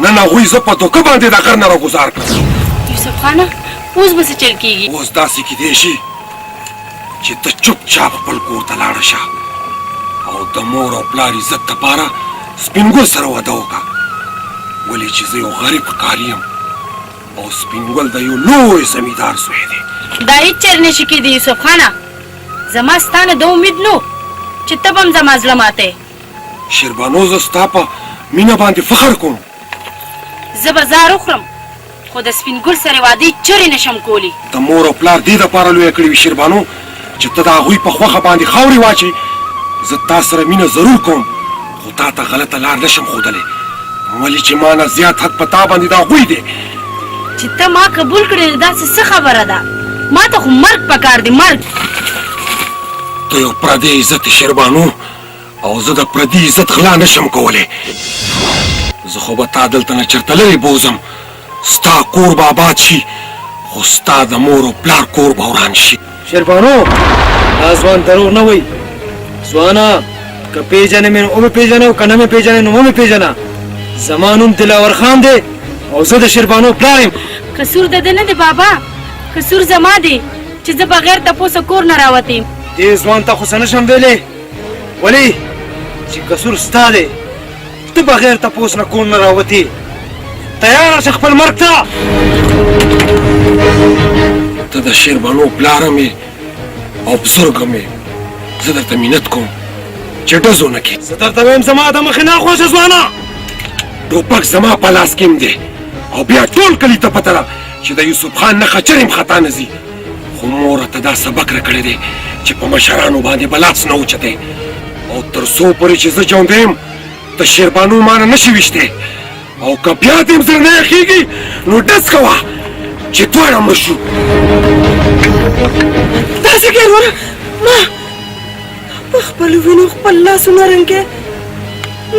نن هغوی زه په دوکه باندې د غر نه راګوزار کړم. یوسف خانه اوس به څه چل کېږي؟ اوس داسې کیدی شي چې ته چوپچاپ خپل کور ته لاړه شه او د مور او پلار عزت دپاره سپین ګل سره واده وکړه ولې چې زه یو غریب ښکاري یم او سپین ګل د یو لوی زمیندار زوی دی. دا هېڅ چېر نشي کېدی یوسف خانه زما ستا نه د امید نو چې ته به هم زما زړه ماتې. شیربانو زه ستا په مینه باندې فخر کوم. زه به زار وخورم خو د سپین ګل سره واده چرې نشم کولی. د مور او پلار دې دپاره لویه کړې وي شیربانو چې ته د هغوی په خوښه باندې خاورې واچوې. زه تا سره مینه ضرور کوم خو تا ته غلطه لار نشم ښودلی ولې چې ما نه زیات حق په تا باندې د هغوی دی. چې ته ما قبول کړې داسې څه خبره ده؟ ما ته خو مرګ پکار دی مرګ. ته یو پردی عزت یې شیربانو او زه د پردي عزت غلا نشم کولی. زه خو به تا دلته نه چېرته لرې بوځم ستا کور به آباد شي خو ستا د مور او پلار کور به وران شي. شیربانو دا ځوان دروغ نه وایي. ځوانه که پیژنې مې نو ومې پیژنه او که نه مې پیژنې نو ومې پیژنه. زما نوم دلاور خان دی او زه د شیربانو پلار یم. قصور د ده نه دی بابا، قصور زما دی چې زه بغیر تپوسه کور نه راوتیم. دې ځوان ته خو څه نشم ویلی، ولې چې قصور ستا دی. ته بغیر تپوس نه کور نه راوتې. تیاره شه خپل مرګ ته. ته د شیربانو پلار مې او بزرګ مې، زه درته منت کوم چې ډز ونه کړې. زه درته وایم زما د مخې نه خوښه ځوانه. ټوپک زما په لاس کې دی او بیا ټول کلي ته پته ده چې د یوسف خان نښه چرېم خطا نه ځي. خو مور ته دا سبق راکړی دی چې په مشرانو باندې به لاس نه اوچتې، او تر څو پورې چې زه ژوندی یم د شیربانو ما نه نشي ویشتی، او که بیا دې زړه نه یخېږي نو ډز کوه چې دواړه مړه شو. داسې کې وروره ما په خپلو وینو خپل لاسونه رنګې.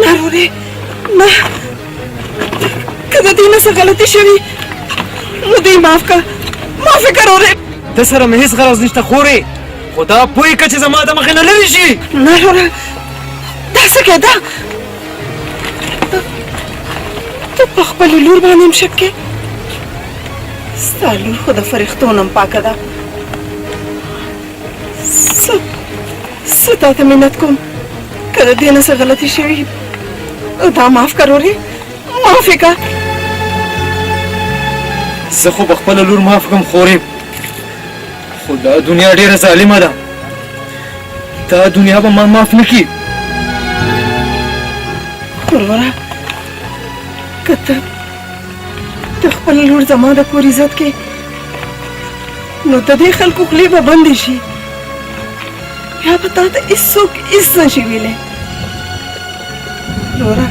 نه وروره نه، که د دې نه څه غلطي شوي نو دې معاف کړه، معاف یې کړه وروره. ده سره مې هېڅ غرض نشته خورې، خو دا پوه کړه چې زما د مخې نه لرې شي. نه وروره داسې کېده. ته په خپلې لور باندې هم شک کې. ستا لور خو د فرښتو نه هم پاکه ده. زه تا ته منت کوم که د دې نه څه غلطي شوي دا معاف کړه وروره، معاف یې کړه. زه خو به خپله لور معاف کړم خورې، خو دا دنیا ډېره ظالمه ده. دا دنیا به ما معاف نه کړي. وروره که ته د خپل لور زما د کور عزت کې نو د دې خلکو خولې به بندې شي، بیا به تا ته هېڅوک هېڅ نشي ویلی. وروره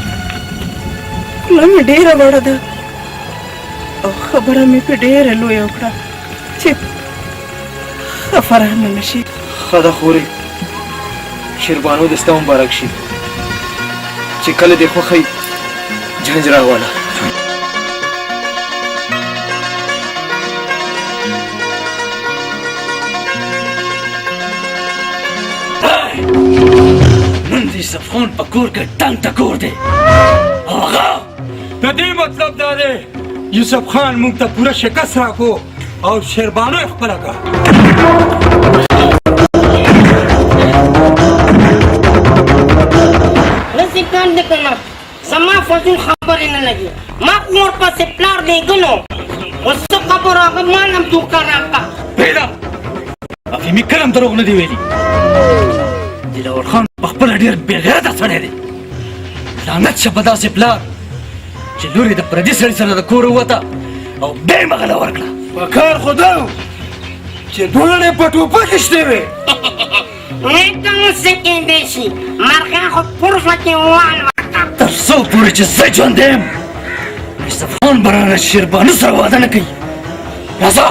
خوله مې ډېره وړه ده او خبره مې په ډېره لویه وکړه چې خفه رانه نه شي. ښه ده خورې، شیربانو دې ستا مبارک شي چې کله دې خوښوي جنج راواله. نن د یوسف خان په کور کې ټنګ ټکور دی. هغه د دې مطلب دا دی یوسف خان موږ ته پوره شکست راکو او شیربانو یې خپله کړه. رسی کان دې کنه زما فضول خبرې نه لګي. ما مور پسې پلار لېږلو، اوس څه خبره هغه ما نه هم دوکه راکړه. پرېږده، افهمي کله هم دروغ نه دی ویلي. دلاور خان پخپله ډېر بېغیرته سړی دی. لعنت شه په داسې پلار چې لور یې د پردي سړي سره د کوره ووته او بیا یې مغله ورکړه. په کار خو دا و چې دواړه په ټوپک اخیستې وې. نیکه نو څه کېدی شي، مرغان خو پرخه کې والوته. تر څو پورې چې زه ژوندی یم یوسف خان به رانه شیربانو سره واده نه کوي. راځه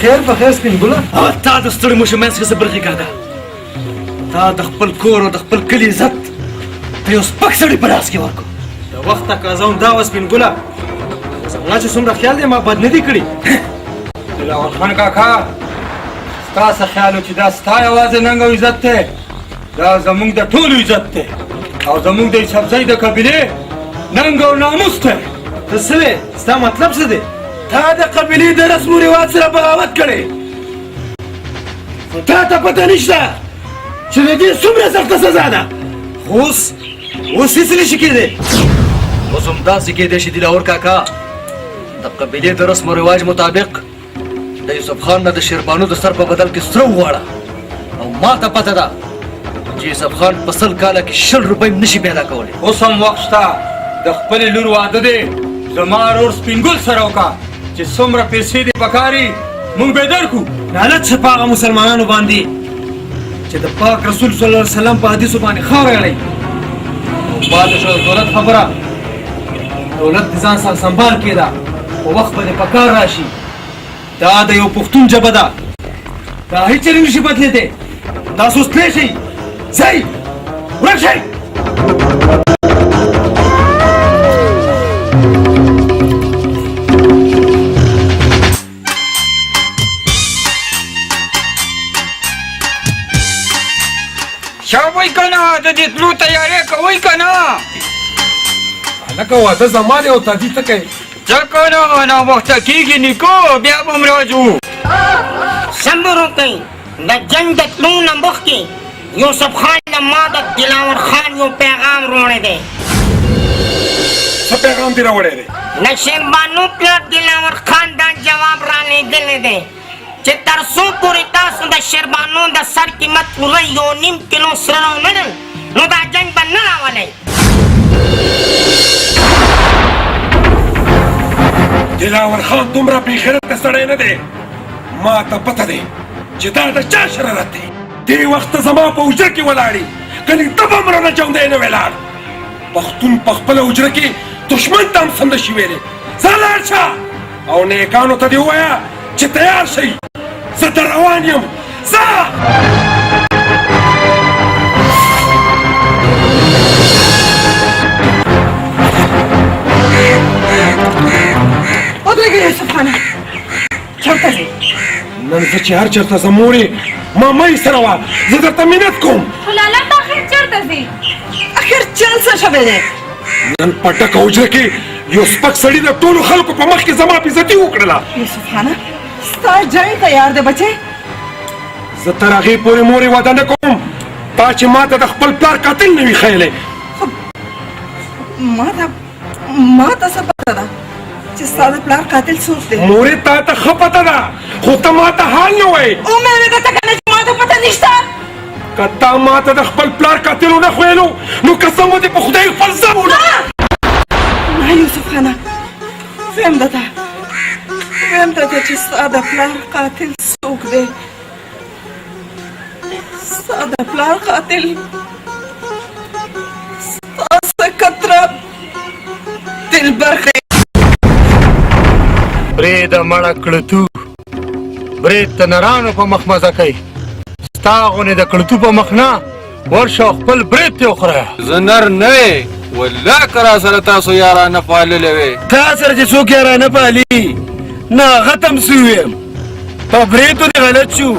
خیر په خیر سپین ګله. تا د ستړي مشو منځ کې څه برخې کاکا؟ تا د خپل کور او د خپل کلي عزت ته یو سپک سړي په لاس کې ورکړو. د وخت تقاضا هم دا وه سپین ګله، زما چې څومره خیال دی ما بد نه دي کړي. دلاور خان کاکا ستا څه خیال و چې دا ستا یوازې ننګ او عزت دی؟ دا زموږ د ټولو عزت دی او زموږ د یوسفزۍ د قبیلې ننګ او ناموس دی. ته څه وې؟ ستا مطلب څه دی؟ تا د قبیلې د رسم و رواج سره بغاوت کړی، خو تا ته پته نشته چې د دې څومره سخته سزا ده. اوس هېڅ نشي کېدی. اوس همداسې کېدی شي دلاور کاکا د قبیلې د رسم و رواج مطابق د یوسف خان نه د شیربانو د سر په بدل کې سره وغواړه. او ما ته پته ده چې یوسف خان په 100 کاله کې 100 روپۍ نشي پیدا کولی. اوس هم وخت شته د خپلې لور واده دی زما ورور سپین ګل سره وکړه چې څومره پیسې دې پکاري موږ به درکړو. لعنت شه په هغه مسلمانانو باندې چې د پاک رسول صلی الله علیه وسلم په حدیثو باندې خاوره اړوي. او پاتې شوه د دولت خبره. دولت د ځان سره سنبال کېده خو وخت به دې په کار راشي. دا د یو پښتون ژبه ده. دا هېڅ چېرې نشي بدلېدی. تاسو اوس تللی شئ. ځئ ورک شئ. شابوی کنه د دې تلو تیارې کوئ کنه. هلکه واده زما دی او تادي ته کوې. څه کنه ناوخته کېږي نیکو بیا به هم راځو. صبر وکئ د جنګ د تلو نه مخکې یوسف خان له ما د دلاور خان یو پیغام راوړی دی. څه پیغام دې راوړی دی؟ د شیربانو پلار دلاور خان دا جواب را لیږلی دی چې تر څو پورې تاسو د شیربانو د سر قیمت پوره 1.5 کیلو سره راونهړل نو دا جنګ به نه راولئ. دلاور خان دومره بېغیرته سړی نه دی. ما ته پته دی چې دا د چا شرارت دی. دې وخته زما په حجره کې ولاړې کنې ته به هم رانه جوندی نه وې لاړ. پښتون په خپله حجره کې دښمن ته هم څه نه شي ویلی. ځه لاړ شه او نیکانو ته دې ووایه چې تیار شئ زه در روان یم. ځه ودرېږه یوسف خانه. چېرته ځې؟ نن زه چې هر چېرته ځم مورې ما مه یې سره وه. زه درته منت کوم. خو لالا ته اخر چېرته ځې؟ اخر چل څه شوی دی؟ نن په ډکه حجره کې یو سپک سړي د ټولو خلکو په مخ کې زما بېزتي وکړله. یوسف خانه ستا جنګ تیار دی بچې. زه تر هغې پورې مورې واده نه کوم تا چې ما ته د خپل پلار قاتل نه وي ښیلی. ما ته څه پته ده چې ستا د پلار قاتل څوک دی؟ مورې تا ته ښه پته ده خو ته ما ته حال نه وایې. ومې درته که نه چې ما ته پته نشته. که تا ما ته د خپل پلار قاتل ونه ښویلو نو قسم به دې په خدای خپل ځم نه یوسف خانه ویم درته چې ستا د پلار قاتل څوک دی. ستا د پلار قاتل ستا سکتره دلبر خیر. برید مړه کړتو برید د نرانو په مخ مزه کوي. ستا غونې د کړتو په مخ نه ورشه خپل برید ته وخوره. زه نر نه وې والله که را سره تاسو یارانه پاللې وې. تا سره چې څوک یارانه پالي نه هغه تم سوی یم. په بریدو دې غلط شو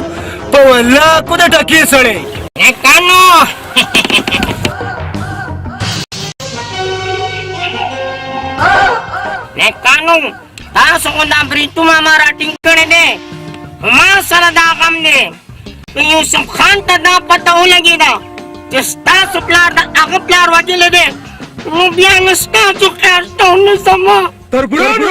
په ولاکو د ټکې سړی. نیکانو نیکانو تاسو خو دا بریتونه ما راټینګ کړی دی. ما سره دا غم دی که یوسف خان ته دا پته ولګېده چې ستاسو پلار د هغه پلار وژلی دی نو بیا نو ستاسو خیر شته نو زما تربورانو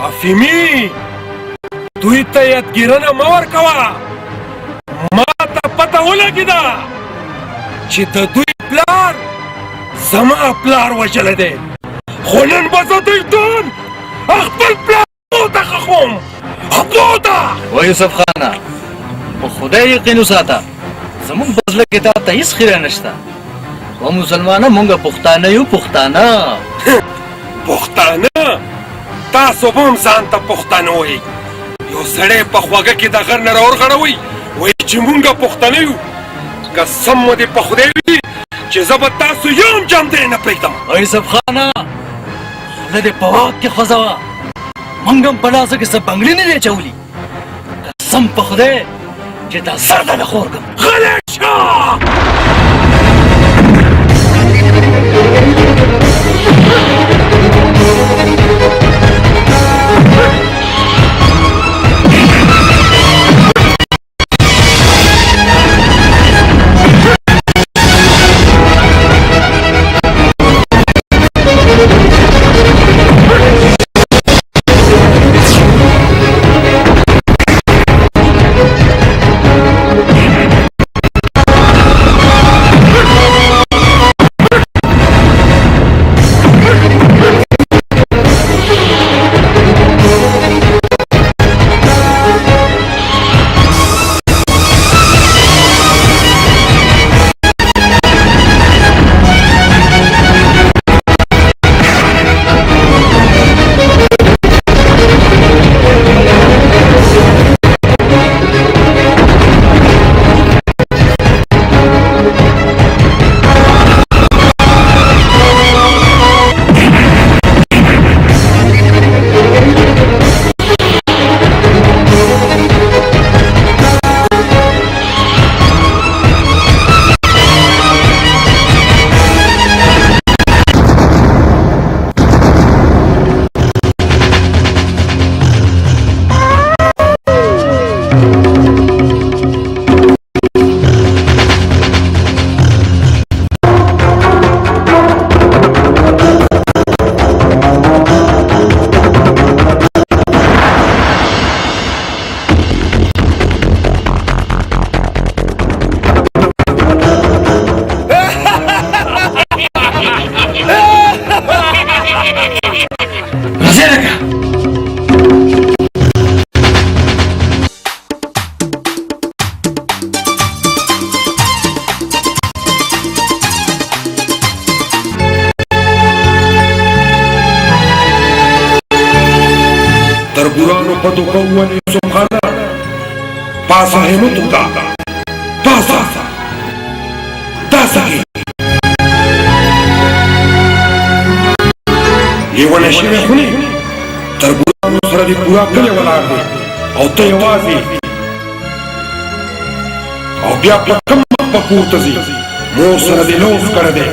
افیمی دوی ته یادګیرنه مه ورکوه. ما ته پته ولګېده چې د دوی پلار زما پلار وژلی دی خو نن به زه دوی ټول خپل پلار خپلو ته خښوم. خپلو ته و یوسف خانه په خدای یقین وساته زمونږ په زړه کې تا ته هېڅ خیره نشته. و مسلمانه مونږ پښتانه یو. پښتانه پښتانه تاسو به هم ځان ته پښتانه وایئ. یو سړی په خوږه کې د غر نه راورغړوئ وایي چې مونږ پښتانه یو. قسم مو دې په خدای وي چې زه به تاسو یو هم جامدی نه پرېږدم. و یوسف خانه خوله دې په واک کې خوځوه. مونږ هم په لاسه کې څه بنګړي نه دی اچولي. قسم په خدای چې دا سر درنه خور کړم. غلی شه تربورانو پتو کوون یوسف خانا پاسا همت دا پاسا داسا لیونه شوی خونی تربورانو سره دی پورا کلی ولاړ دی او ته یوازې او بیا په کم مخ په پورته ځي مور سره دی لوز کړی دی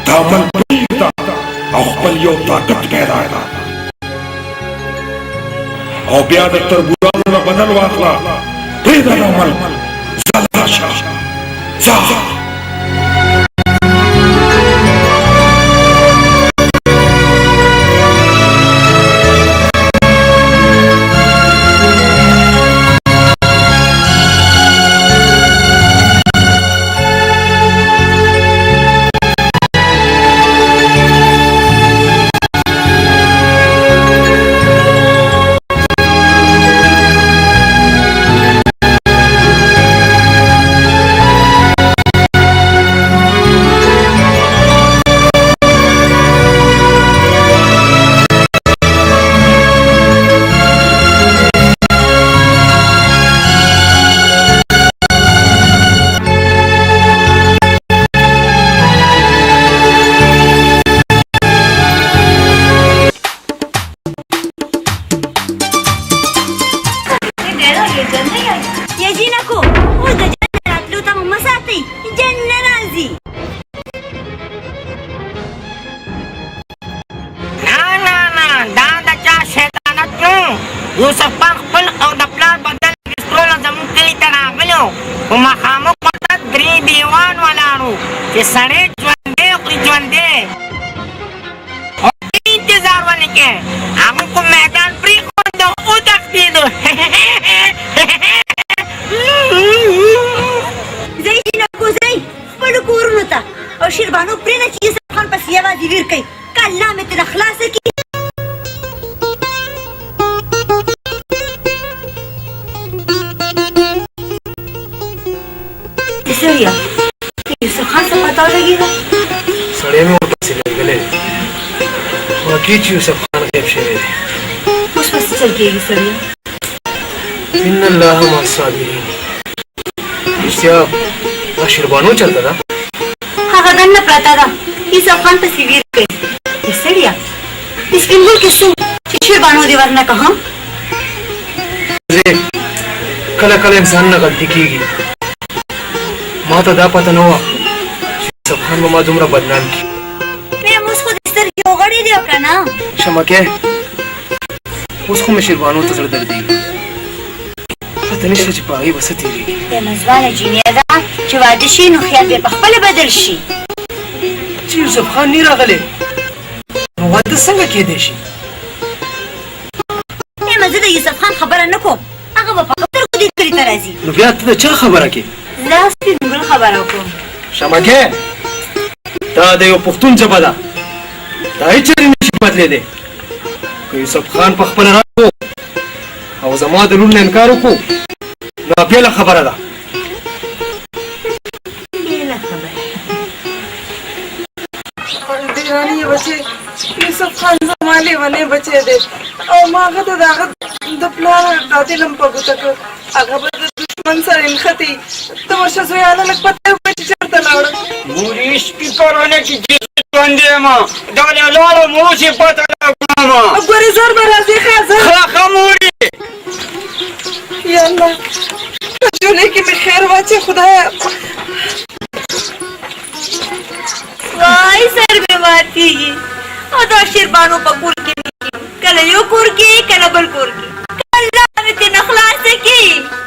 دا عمل پرېږده او خپل یو طاقت پیدا کړه او بیا د تربورانو نه بدل واخله پرېږده دا عمل ځه لاړ شه ځه یوسف خان خپل او د پلار بدل پسټرول زموږ کلي ته راغلو په مخامخ ورته درې دیوان ولاړو چې سړی ژوندی خوري ژوندی او انتظار ونه کې هغوی په میدان پرېښود او وتښتېدو ځئ جینکو ځئ خپلو کورونو ته او شیربانو پرېږده چې یوسف خان پسې یوازې ویر کوي که الله مې ترې خلاصه کړي سړیه یوسف خان څه پته ولګېده سړی مې ورپسې لېږلی واقعي چې یوسف خان غیب شوی دی اوس به څه چل کېږي سړیه ان الله مع الصابرین رښتیا دا شیربانو چلته ده هغه دننه پرته ده یوسف خان پسې ویر کوي سړیه د سپین ګل کې څو چې شیربانو دې ورنه که هم کله کله انسان نه غلطي کېږي ما ته دا پته نه وه چې یوسف خان به ما دومره بدنام کړي میم اوس خو د سترګې وغړې دی که نه شمکې اوس خو مې شیربانو ته زړه دردېږي پته نشته چې په هغې به څه تېرېږي د نځوانه جینۍ ده چې واده شي نو خیال به پخپله بدل شي چې یوسف خان نه راغلی نو واده څنګه کېدی شي یم زه د یوسف خان خبره نه کوم هغه به په سترګو دې کلي ته راځي نو بیا ته د چا خبره کې زه سپین ګل خبره کوم شمکې دا د یو پښتون ژبه ده دا هېڅ چېرې نشي بدلېدی که یوسف خان په خپله راغو او زما د لور نه انکار وکړو نو بېله خبره ده بېله خبره دیوانی بچے یوسف خان زما لیونی بچی دی او ما هغه ته د هغه د پلار دا دلم په ګوته کړ هغه به د دشمن سره نښتې ته ورشه زویانه لږ پته وکړه چې چېرته لاړه مورې سپیکرونه کې چې ژوندی یم دا له لاړه مو اوسې پته لګوم ګورې زر به راځې ښه زر ښه مورې یا الله په جولې کې مې خیر واچې خدایه وای سر مې ماتېږي او دا شیربانو په کور کې مې کله یو کور کې کله بل کور کې الله مې ترې خلاصه کړي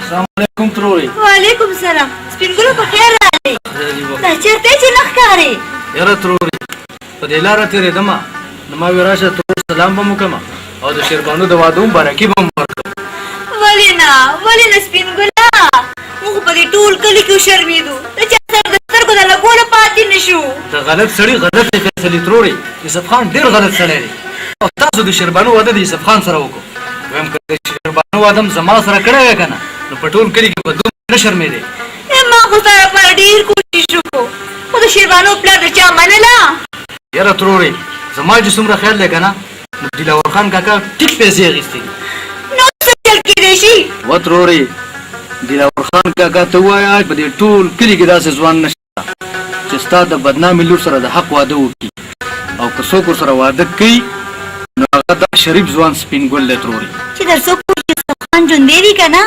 السلام علیکم ترورې وعلیکم السلام سپین ګلو په خیر راغلې دا چېرته یې چې نه ښکارې یاره ترورې په دې لاره تېرېدمه نو ما وې راشه ترور سلام به م وکړمه او د شیربانو د واده هم بارکي به م ورکړم ولې نه سپین ګله موږ په دې ټول کلي کې وشرمېدو د چا سره د سترګو د لګولو پاتې نه شو د غلط سړي غلطې فیصلې ترورې یوسف خان ډېر غلط سړی دی او تاسو د شیربانو واده د یوسف خان سره وکړو ویم که د شیربانو واده هم زما سره کړی وی که نه نو په ټول کلي کې به دومره نه شرمېدی ما خو ستا لپاره ډېر کوشش وکړو خو د شیربانو پلار د چا منله یاره ترورې زما چې څومره خیال دی که نه दिलावर खान काका ټیک پیسې اخیستې نو څه چل کېدای شي و ترورې دلاور خان کاکا ته ووایه په دې ټول کلي کې داسې ځوان نشته چې ستا د بدنامې لور سره د حق واده وکړي او که څوک ورسره واده کوي نو هغه دا شریف ځوان سپین ګل دی ترورې چې در څوک یوسف خان ژوندی دی که نه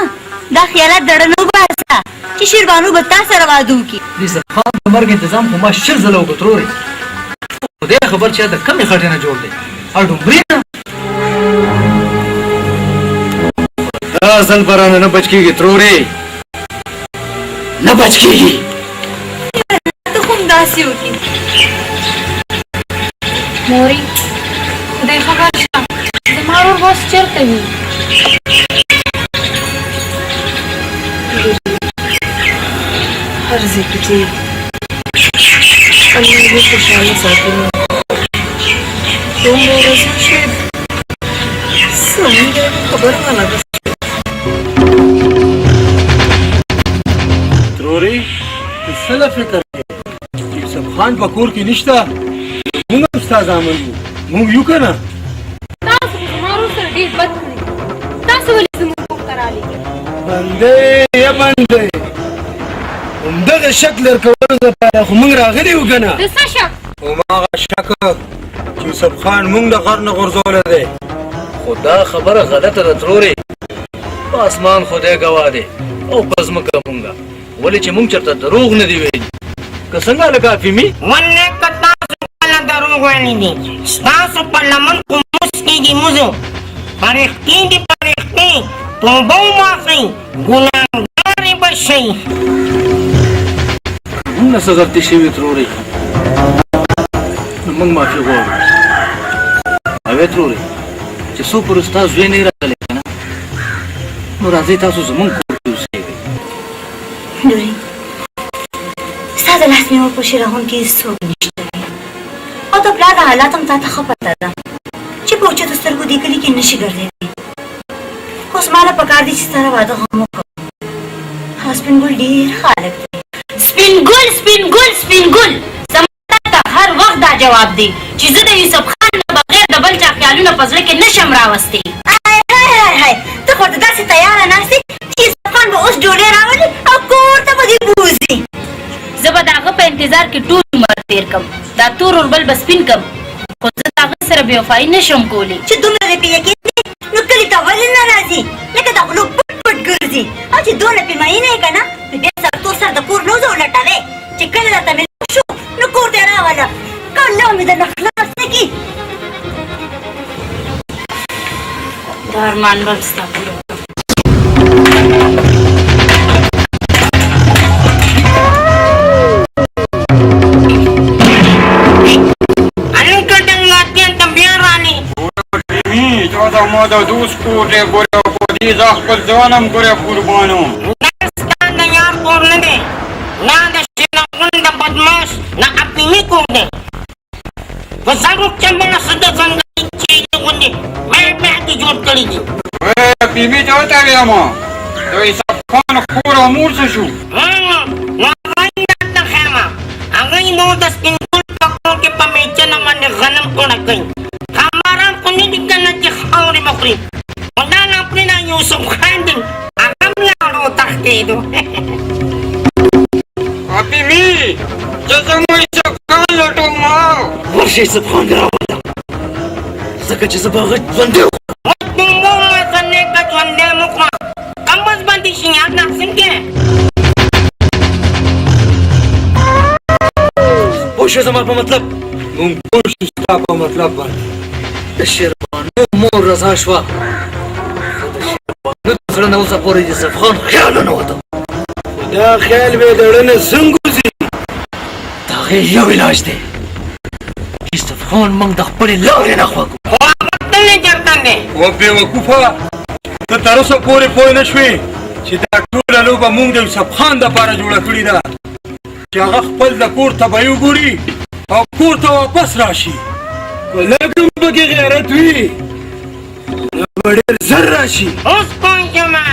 دا خیالات دړه نه وباسه چې شیربانو به تا سره واده وکړي د یوسف خان د مرګ انتظام خو ما 6 ځله وکړ ترورې خدای خبر چې دا د کمې خټې نه جوړ دی او ډومبري نه دا ځل به رانه نه بچ کېږي ترورې نه بچ کېږي ته خو همداسې وکړي موري خدای خبر شه زما ورور اوس چېرته وي هر ځای کې چې الله دې خوشحاله ساتي دومره ورځې چې زموږ خبره ونه ده تروري څه له فکر کوې یوسف خان په کور کې نشته موږ هم ستا زامن یو موږ یو که نه تاسو خو زما ورور سره ډېر بد کړي تاسو ولې زموږ کور ته رالېږئ بندې یا بندې همدغه شک لر کولو دپاره خو موږ راغلي یو که نه د څه شک هماغه شک چې یوسف خان موږ د غر نه غورځولی دی خو دا خبره غلطه ده ترورې په اسمان خدای ګواه دی او په ځمکه مونږه ولې چې مونږ چېرته دروغ نه دي ویلي که څنګه لکه افیمي ولې که تاسو کله دروغ ویلي دي ستاسو په لمن خو موس کېږي موزو فرښتې دي فرښتې توبه وباسئ ګناهګارې به شئ موږ نه څه غلطي شوي ترورې نو موږ معافي غواړو اوې ترورې چې څو پورې ستا زوی نه راغلی که نه نو راځئ تاسو زموږ کور کې اوسېږئ لورې ستا د لاس نیول په شي راغونکي څوک نشته دی او د پلار د حالات هم تا ته ښه پته ده چې په اوچتو سترګو دې کلي کې نشي ګرځېدی اوس ما له پکار دي چې سره واده هم وکړم هغه سپین ګل ډېر ښه هلک دی سپین ګل سپین ګل سپین ګل زما ته هر وخت دا جواب دی چې زه د یوسف خان نه بغیر د بل چا خیالونه په زړه کې نشم راوستی هاي ته خو ورته داسې تیاره ناست یې چې یوسف خان به اوس ډوډۍ راولي او کور ته به دې بوځي زه به د هغه په انتظار کې ټول عمر تېر کړم دا تور اوربل به سپین کړم خو زه د هغه سره بېوفایي نشم کولی چې دومره دې په یقین دی نو کلي ته ولې نه راځي لکه د غلو پټ پټ ګرځي او چې دونه پې مینه یې که نه نو بیا سره تور سره د کور نوزه ولټوې چې کله درته مېلمه شو نو کور ته یې راوله کله مې درنه خلاص نه کړي دا ارمان به ستا پوره ما د دوست کور دی ګورې او په دې زه خپل ځان هم ګورې قربانو دا ستا د یار کور نه دی نه د شیرغل د بدماش نه اپیني کور دی په زرو کې مړه څه د ځنګلي چیغې غوندې مې دې جوړ کړي دي بیبي ته ورته ویم د یوسف خان کور او مور څه شو نو هغه یې درته ښیم هغه یې مو د سپین ګل په کور کې په میچنه باندې غنم کوڼه کوي خبران خو نه دي که نه چې خاورې به خوري خو دا ناپرې دا یوسف خان دی هغه هم لاړو تښتېدو افیمي چې زموږ یوسف خان لټوم ورشه یوسف خان دې راوله ځکه چې زه به هغه ژوندی وموږ څنګه که ژوندی مو کړه کمبس باندې شیان ناکسم کې پوه شوې زما په مطلب موږ پوه شو ستا په مطلب باندې د شیربانو مور رضا شوه خو د شیربانو د زړه نه اوسه پورې د یوسف خان خیال نه وته خو دا خیال به د زړه نه څنګه وځي د هغې یو علاج دی یوسف خان موږ د خپلې لارې نه خوښ خو هغه تل یې جرتن دی و بېوقوفه ته تر اوسه پورې پوه نه شوې چې دا ټوله لوبه موږ د یوسف خان دپاره جوړه کړې ده چې هغه خپل د کور تبعي وګوري او کور ته واپس راشي که لږ هم پکې غیرت وي نو به ډېر زر راشي اوس پوه شومه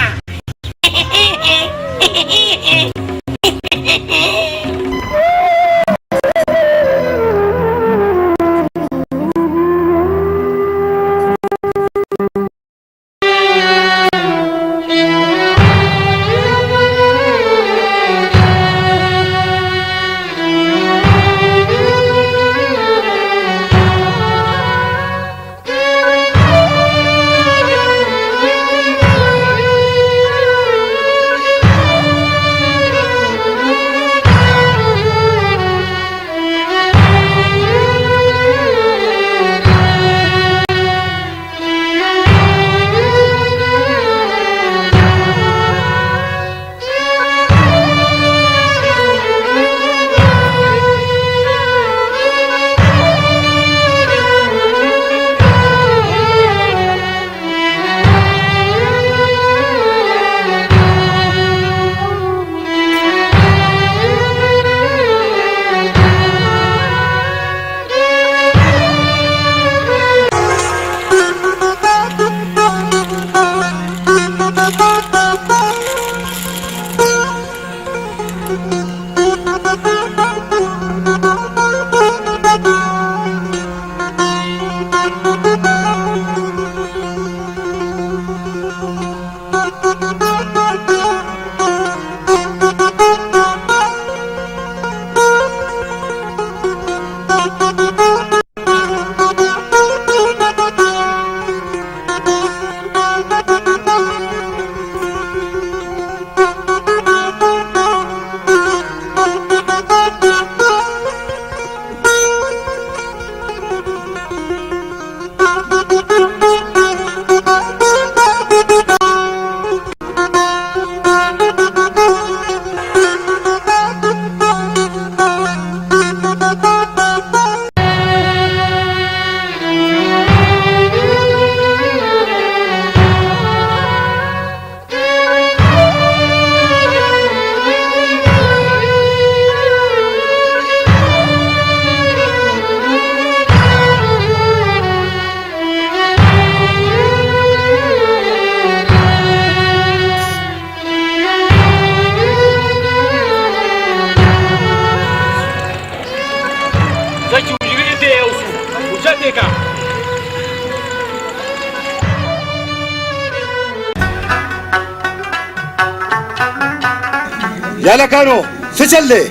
या लकानो से चल दे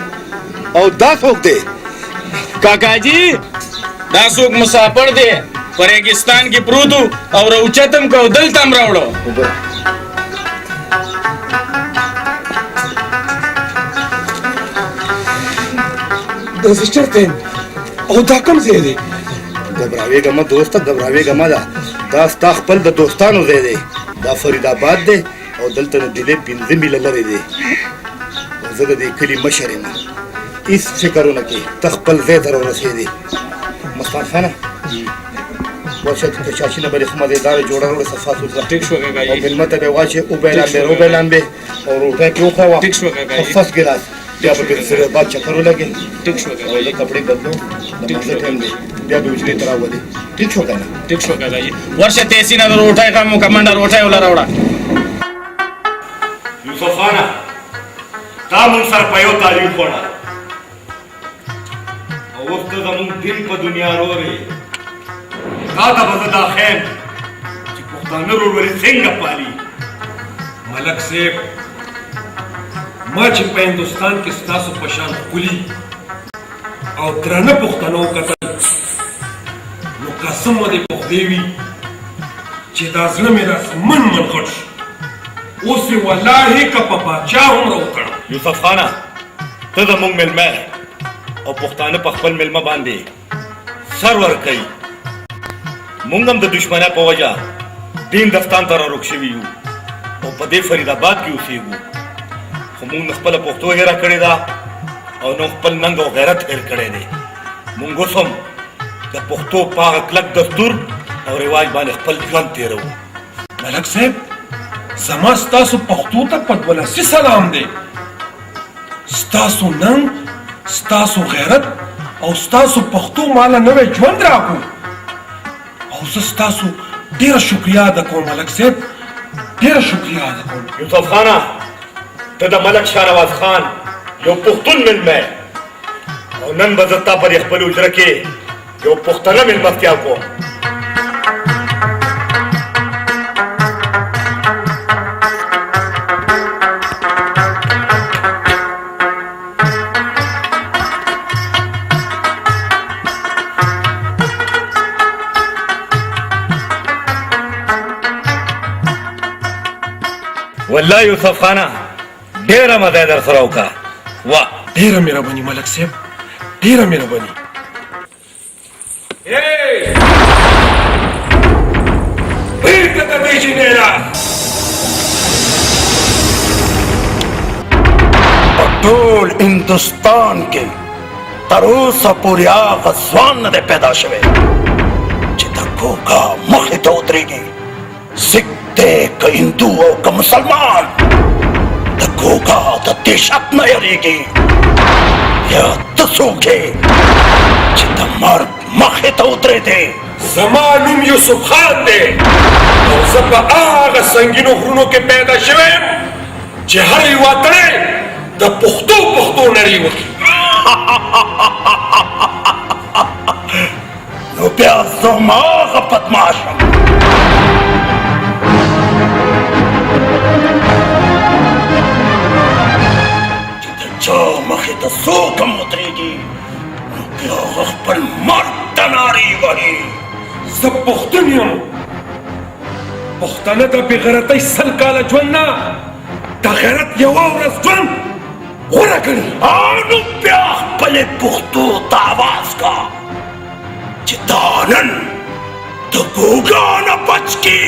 और दा ठोक दे काकाजी दासोक मुसाफर दे पर रेगिस्तान की प्रूतु और उच्चतम का उदल तमरावड़ो सिस्टर तेन और दा कम से दे घबरावेगा मत दोस्त घबरावेगा मत दास्ता खपल द दोस्तानो दे दे दा फरीदाबाद दे और दलतन दिले बिंदे मिलल रे दे زه د کلی مشر یم هیڅ فکر ونه کړې ته خپل ځای ته راورسېدې مصطفی خانه ورشه د چاچي نه بلې ښه مزېداره جوړه راوړه صفا سوتره ټیک شو کاکا او مېلمه ته به یې واچې اوبه یې لامبې روبه یې لامبې او روټۍ کې وخووه ټیک شو کاکا فرست ګلاس بیا به بېرته سره بعد چکر ولګې ټیک شو او کاکا زه کپړې بدلو د مازه ټایم دی بیا به حجرې ته راولې ټیک شو که نه ټیک شو کاکاجي ورشه تیسي نه د روټۍ غم وکړه منډه روټۍ وله راوړه یوسف خانه تا مونږ سره په یو تعلیم خوړه او اوس ته زمونږ دین په دنیا رورې تا ته به زه دا خیم چې پښتانه ورورولي څنګه پالي ملک صاحب ما چې په هندوستان کې ستاسو په شان ښکلي او درانه پښتنو وکتل نو قسم مې دې په خدای وي چې دا زړه مې داسې من غټ شو اوس یې والله که په باچا هم راوکړه یوسف خانه ته زموږ مېلمه او پښتانه په خپل مېلمه باندې سر ورکوي مونږ هم د دشمنۍ په وجه دین دستان ته راروک شوي یو او په دې فریدآباد کې اوسېږو خو مونږ نه خپله پښتو هېره کړې ده او نه خپل ننګ او غیرت هېر کړی دی مونږ اوس هم د پښتو په هغه کلک دستور او رواج باندې خپل ژوند تېروو ملک صاحب زما ستاسو پښتو ته په دولسي سلام دی ستاسو ننګ ستاسو غیرت او ستاسو پښتو ماله نوی ژوند راکو او زه ستاسو ډېره شکریه ادا کوم ملک صاحب ډېره شکریه ادا کوم یوسف خانه ته د ملک شهنواز خان یو پښتون مېلمه او نن به زه تا پر خپل حجره کې یو پښتنه مېلمستیا کوم والله یوسف خانه ډېره مزه یې در سره وکړه واه ډېره مهرباني ملک صاحب ډېره مهرباني بیرته د دې جنیرا په ټول هندوستان کې تر اوسه پورې هغه ځوان نه دی پیدا شوی چې د کوکا مخې ته ودرېږي سکھ دی که هندو او که مسلمان د کوکا د دهشت نه یریږي یا ته څوک یې چې د مرګ مخې ته ودرېدې زما نوم یوسف خان دی او زه په هغه سنګینو غرونو کې پیدا شوی یم چې هر یوه تړی د پښتو نړۍ وکړي نو بیا زه هماغه بدمعاش یم چې د چا مخې ته څوک هم ودرېږي نو بیا هغه خپل مرګ ته نارې وهي زه پښتون یم پښتانه د بېغیرتۍ 100 کاله ژوند نه د غیرت یوه ورځ ژوند غوره ګڼي نو بیا خپلې پښتو ته اواز کا چې دا نن د ګوګا نه بچ کی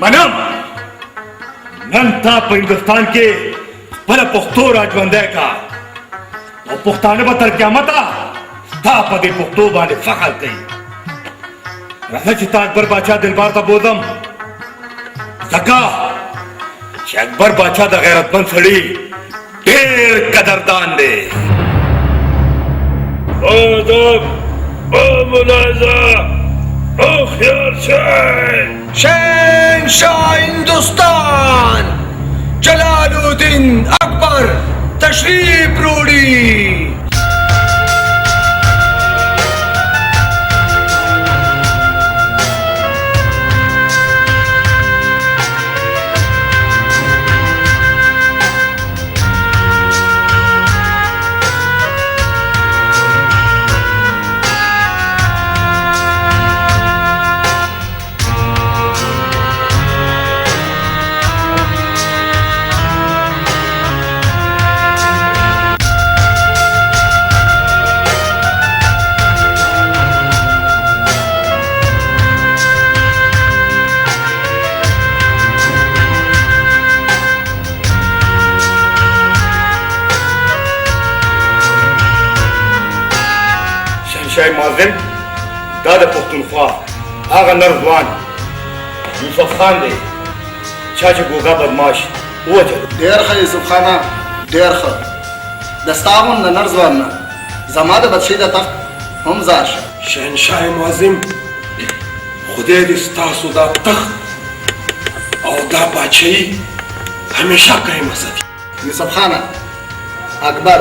منم نن تا په هندوستان کې خپل پښتو راژوندی کا او پښتانه به تر قیامته ستا په دې پښتو باندې فخر کوي. راځه چې تا اکبر باچا دلبار ته بوځم، ځکه چې اکبر باچا د غیرتمند سړي ډېر قدردان دی. آداب او ملاحظه او خیال شای शहंशाह हिंदुस्तान जलालुद्दीन अकबर तशरीफ रोड़ी. شای مازن دا د پښتونخوا هغه نر ځوان یوسف خان دی چا چې ګوګا بدماش ووجل. ډېر ښه یوسف خانه، ډېر ښه. د ستا غوندې نر ځوان نه زما د بدشي د تخت هم ځار شه. شهنشاه معظم خدای دې ستاسو دا تخت او دا بادشاهي همیشه قایم وساتي. یوسف خانه، اکبر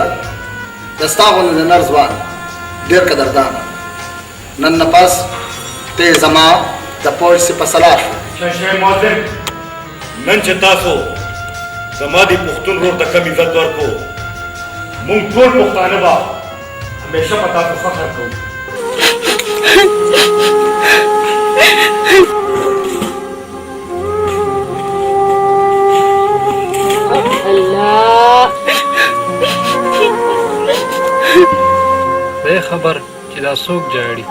د ستا غوندې د نر ځوان ډېر قدردان. نن نه پس ته زما د پوج سپه سالار شو. شای مازن نن چې تاسو زما د پښتون ورور ته کم عزت ورکو، موږ ټول پښتانه به همیشه په تاسو فخر کوو. خبر چې دا څوک جاړي.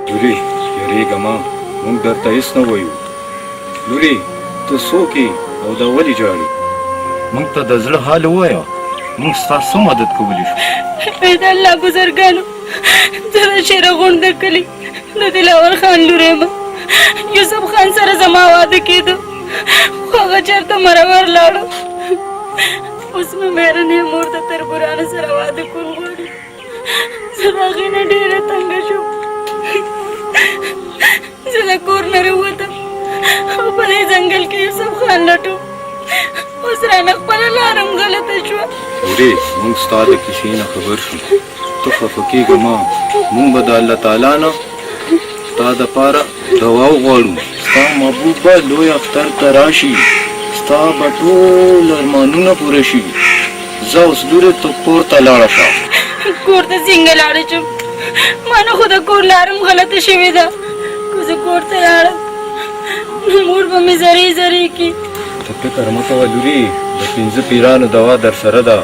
لوري یریږه ما، موږ درته هېڅ نه وایو. لوري ته څوک یې او دا ولې ژاړې؟ موږ ته د زړه حال ووایه، موږ ستاسو مدد کولی شو. د الله بزرګانو، زه د شیره غونډ د کلي د دلاور خان لور یم. یوسف خان سره زما واده کېده، خو هغه چېرته مرور لاړو. اوس مې مېرنې مور د تربورانو سره واده کول غواړي. زه د هغې نه ډېره تنګه شوم. زه له کور نه راووتم او په دې ځنګل کې یوسف خان لټوم. اوس رانه خپله لاره هم غلطه شوه. لورې موږ ستا د کیسې نه خبر شو، ته خفه کېږه مه. موږ به د الله تعالی نه ستا دپاره دوا وغواړو. ستا محبوب به لوی اختر ته راشي، ستا به ټول ارمانونه پوره شي. زه اوس لورې ته کور ته لاړه شه. کور ته څنګه لاړه شم؟ ما نه خو د کور لاره هم غلطه شوې ده. که زه کور ته لاړم نو مور به مې زری زری کړي. ته فکر مه کوه لورې، د 5 پیرانو دوا در سره ده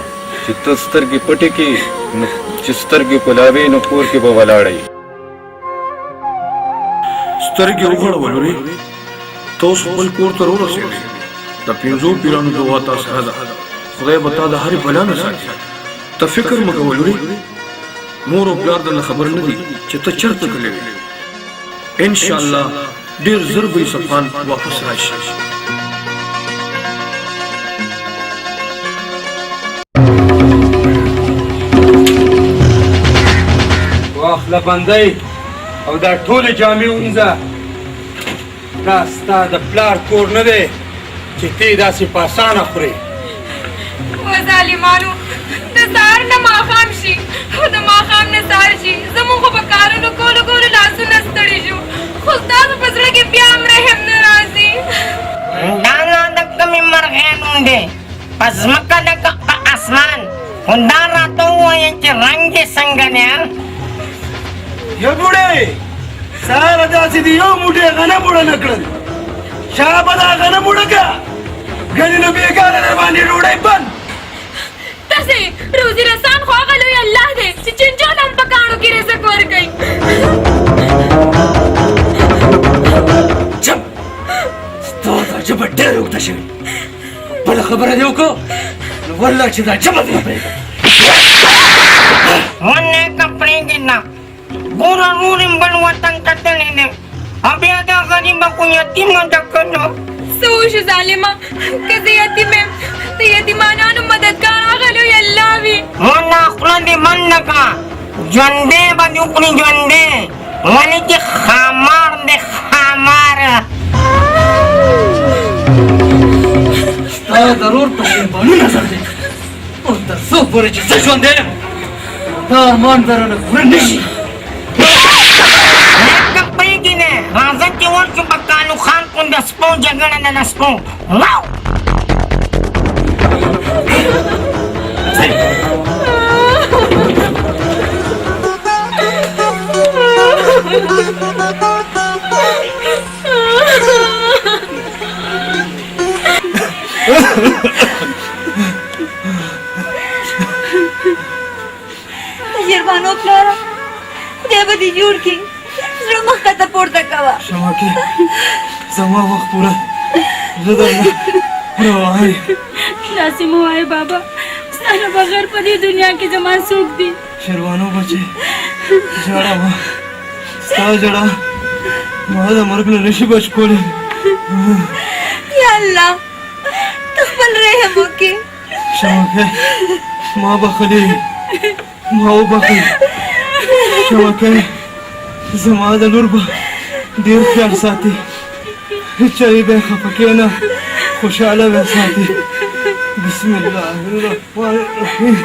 چې ته سترګې پټې کړې، نو چې سترګې کلاوې نو کور کې به ولاړئ. سترګې وغړوه لورې، ته اوس خپل کور ته راورسېدې. د 5 پیرانو دوا تا سره ده، خدای به تا د هرې بلا نه ساتي. ته فکر مه کوه لورې، مور او پلار درله خبر نه دي چې ته چېرته تللی وې. انشاءالله ډېر ژر به یوسف خان واپس راشي. واخله بندۍ او دا ټولې جامې ووینځه. دا ستا د پلار کور نه دی چې ته یې داسې په اسانه خورې. و ظالمانو، د سهار نه ماښام شي او د ماښام نه سهار شي، زموږ خو په کارونو کولو لاسونه ستړي شو، خو ستاسو په زړه کې بیا هم رحم نه راځي. دا نه د کومې مرغانو دی، په ځمکه لکه په اسمان. خو دا راته ووایه چې رنګ دې څنګه دی؟ یا بوډۍ ساره داسې دي یو موټی غنم وړه نه کړل شا به دا غنم وړه که ګنې نو بېګاره در باندې ډوډۍ بند تاسې روزي رسان خو هغه لوی الله دی چې چنجان هم په کاڼو کې رزق ورکوي چپ ستا دا ژبه ډېره اوږده شوې بله خبره دې وکړو نو والله چې دا ژبه دې نه پرېږدم ونه که پرېږدي نه ګوره نور یې بل وطن کتلی دی او بیا دا غریبه خو یتیمه ده که نه څه وشو ظالمه که زه یتیم یم د یتیمانانو مددګار هغه لوی الله وي ملا خوله دې بنده کړه ژوندی به دې وکړي ژوندی ولې چې خامار دی خاماره ستا ضرور په شیربانو نظر دی او تر څو پورې چې زه ژوندی یم دا ارمان درنه پوره نه شي لکه پرېږدي نه راځه چې ورشو په کالو خان کن د سپو جګړه ده د سپو واو شیربانو پلاره خدای به دې جوړ کړي زړه مخ کته پورته کوه شمکې زما وخت پوره زه درنه روان یم داسې مه وایه بابا ستا نه بغیر په دې دنیا کې زما څوک دي شیروانو بچې ژړه مه ستا ژړه ما د مرګ نه نشي بچ کولی یا الله ته خپل رحم وکړې شمکې ما بخلي ما وبخل شمکې زما د لور به ډېر خیال ساتي هیچا یې به یې خفه کېنه خوشحاله به ساتي بسم الله الرحمن الرحیم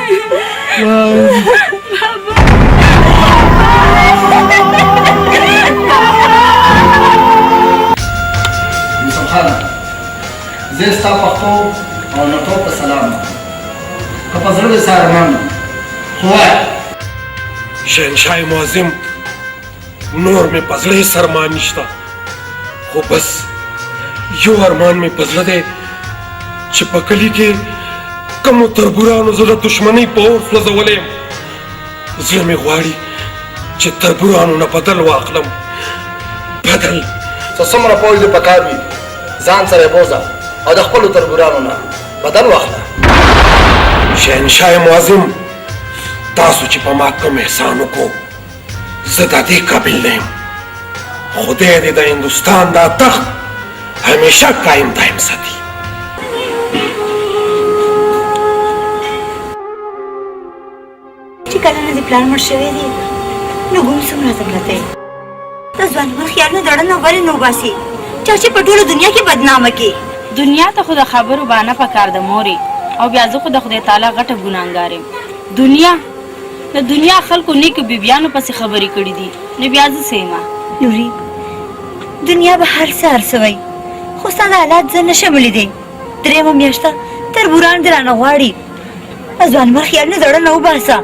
یوسف خانه زه ستا پښتو او نټو په سلام که په زړه دې څه ارمان خو وایه शहनशाह मुआजिम नूर में पजड़े सरमान निश्ता हो बस यो अरमान में पजड़ दे चिपकली के कमो तरबुरानो जरा दुश्मनी पोर फ्लजवले जले में वाड़ी च तरबुरानो न बदल वाखलम बदल څومره پوځ دې پکار وي ځان سره بوزه او د خپلو تربورانو نه بدل واخله शहनशाह मुआजिम तासु چې په ما کوم احسانو کو زدا دې قابل نه یم خدای دې د هندوستان دا تخت همیشه قائم دائم ساتي چې کله نه دې پلان مړ شوی دی نو ګوم څومره ځګلته د ځوان مخ خیالونه دړه نه ولې نو باسي چې په ټوله دنیا کې بدنامه کې دنیا ته خو د خبرو باندې پکار د موري او بیا زه خو د خدای تعالی غټه ګناګار یم دنیا د دنیا خلکو نیک بیبیانو پسې خبرې کړې دي نه بیا زه سیما نوري دنیا به هر څه هرڅوي خو ستا د حالات زه نشم لیدی درېیمه میاشته تربوران دې رانه غواړي ځوان مړ خیالونه زړه نه وباسه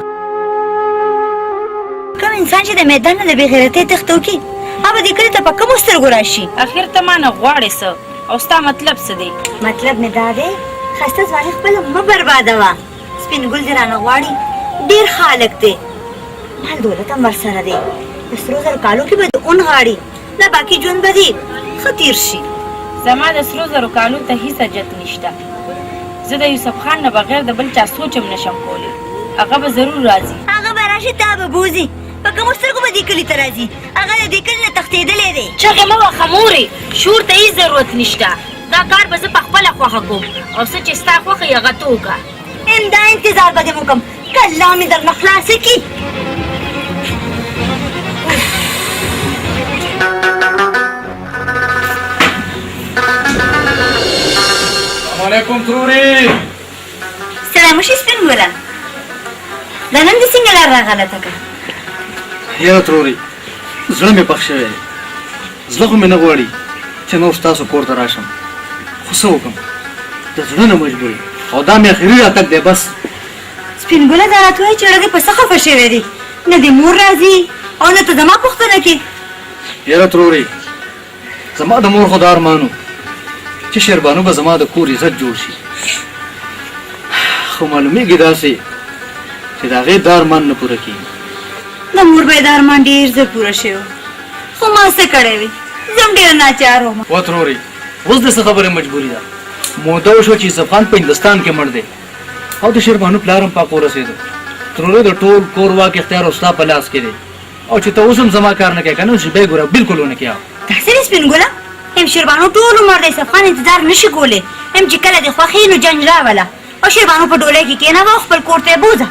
کوم انسان چې د میدان نه د بېغیرتۍ تښته وکړي هغه دې کلي ته په کومو سترګو راشي اخر ته ما نه غواړې څه او ستا مطلب څه دی مطلب مې دا دی ښایسته ځواني خپله مه بربادوه سپین ګل دې رانه غواړي ډېر ښه هلک دی مال دولت هم ورسره دی د سرو زرو کالو کې به د اون غاړي دا باقي ژوند به دې ښه تېر شي زما د سرو زرو کالو ته هیڅ حاجت نشته زه د یوسف خان نه بغیر د بل چا سوچ هم نشم کولی هغه به ضرور راځي هغه به راشي تا به بوځي په کومو سترګو به دې کلي ته راځي هغه د دې کلي نه تښتېدلی دی چغې مه وهه مورې شور ته هیڅ ضرورت نشته دا کار به زه په خپله خوښه کوم او څه چې ستا خوښه یې هغه ته وکړه همدا انتظار به دې وکړم که الله مې درنه خلاصه کړي علیکم تروري سلام وشي سپین ګله دا نن دې څنګه لار راغلته که یاره تروري زړه مې پخ شوی دی زړه خو مې نه غواړي چې نور ستاسو کور ته راشم خو څه وکړم د زړه نه مجبور او دا مې اخري راتګ دی بس سپین ګله دا راته وایي چې زړه دې په څه خفه شوی دی نه دې مور راځي او نه ته زما پوښتنه کې یاره تروري زما د مور خدار مانو چې شیربانو به زما د کور عزت جوړ شي خو معلومیږي داسې چې د هغې دا ارمان نه پوره کېږي د مور به یې د ارمان ډېر ژر پوره شوی خو ما څه کړی وي زه هم ډېره ناچار وم و تروري اوس د څه خبرې مجبوري ده موده وشوه چې یوسف خان په هندوستان کې مړ دی او د شیربانو پلار هم پاک ورسېده تروري د ټول کور واک اختیار او ستا په لاس کې دی او چې ته اوس هم زما کار نه کوې که نه چې بیا ګوره بلکل ونه کړې داسې دې سپین ګله هم شیربانو ټول عمر د یوسف خان انتظار نشي کولی هم چې کله دې خوښي نو جنج راوله او شیربانو په ډولۍ کې کېنوه او خپل کور ته یې بوځه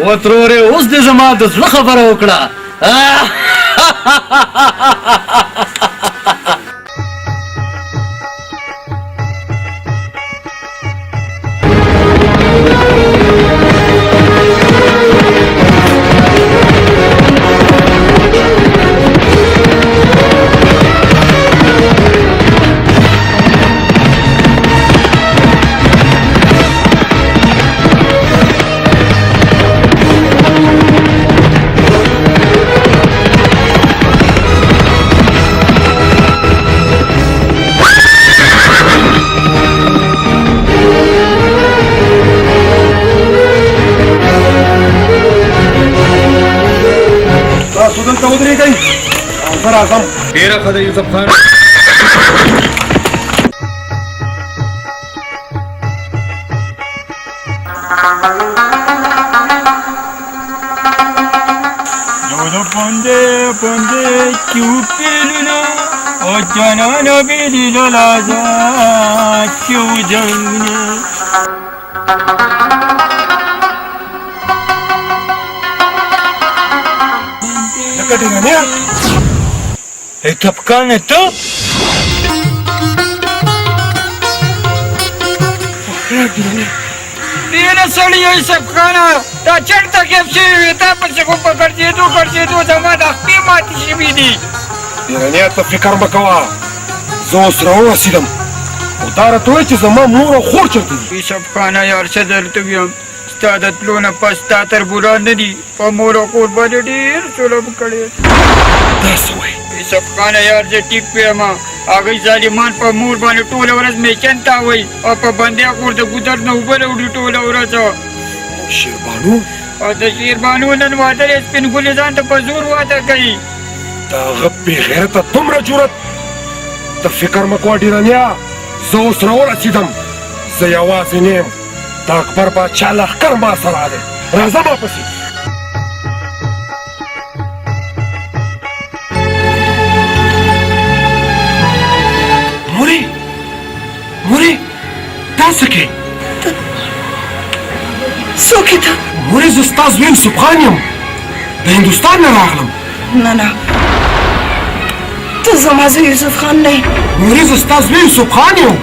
و تروري اوس دې زما د زړه خبره وکړه ډېره ښه ده یوسف خان Yolu ponde ponde çupiluna o canana biri lolaza çucağına Kadınlanıyor. Tapkan etti. Diğer söylüyor Sapkana. Ta çarta kepsi ta pasi ko pakar dito zaman akti mati shibidi. Iranea ته فکر مه کوه زه اوس راورسېدم او دا راته وایي چې زما مور او خور چېرته دي Sapkana یار څه درته ویم ستا د تلو نه پس تا تربوران نه دي په مور او کور باندې ډېر ظلم کړی دا څه وایي Sapkana یار زه ټیک پیم هغوی ظالمان په مور باندې ټوله ورځ میچن تاوئ او په بندیا کور د ګودر نه اوبه راوړي ټوله ورځ شیربانو او د شیربانو نن واده یې سپین ګلې ځان ته په زور واده کوي د هغه بېغیرته دومره جرأت ته فکر مه کوه ډیرانیا زه اوس راورسېدم زه یوازې نه یم د اکبر باچا لښکر ما سره دی راځه ما پسې مورې دا څه کوې څوک یې ته مورې زه ستا زوی یوسف خان یم د هندوستان نه راغلم نه نه ته زما زوی یوسف خان نه یې مورې زه ستا زوی یوسف خان یم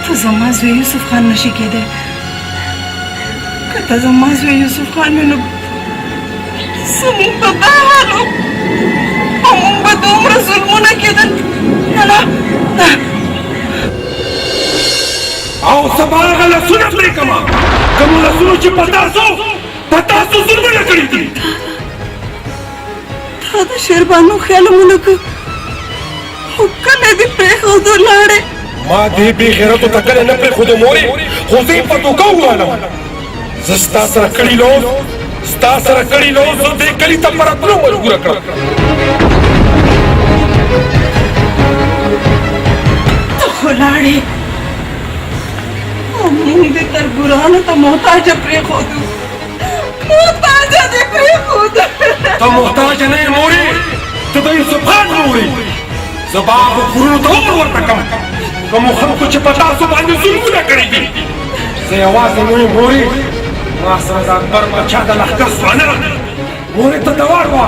ته زما زوی یوسف خان نشي کېدی که ته زما زوی یوسف خان وې نو زموږ به دا حال و او موږ به دومره ظلمونه کېدل نه نه نه او سبا هغه لاسونه پرې کړمه کومو لاسونو چې په تاسو ظلمونه کړي دي تا د شیربانو خیال مونه که خو کله دې پرېښودو لاړې ما دې بې غیرتو ته کله نه پرېښودو مورې خو زه یې په توګه ووالم زه ستا سره کړي لوز زه دې کلي ته په راتلو مجبوره کړم ته خو لاړې او موږ دې تربورانو ته محتاجه پرېښودو ته محتاجه نه یې مورې ته د یوسف خان مور یې زه به هغو کورونو ته عمر ورته کړم کومو خلکو چې په تاسو باندې ظلمونه کړي دي زه یوازې نه یم مورې ما سره د اکبر باچا د لښکر ځوانه مورې ته دوار وه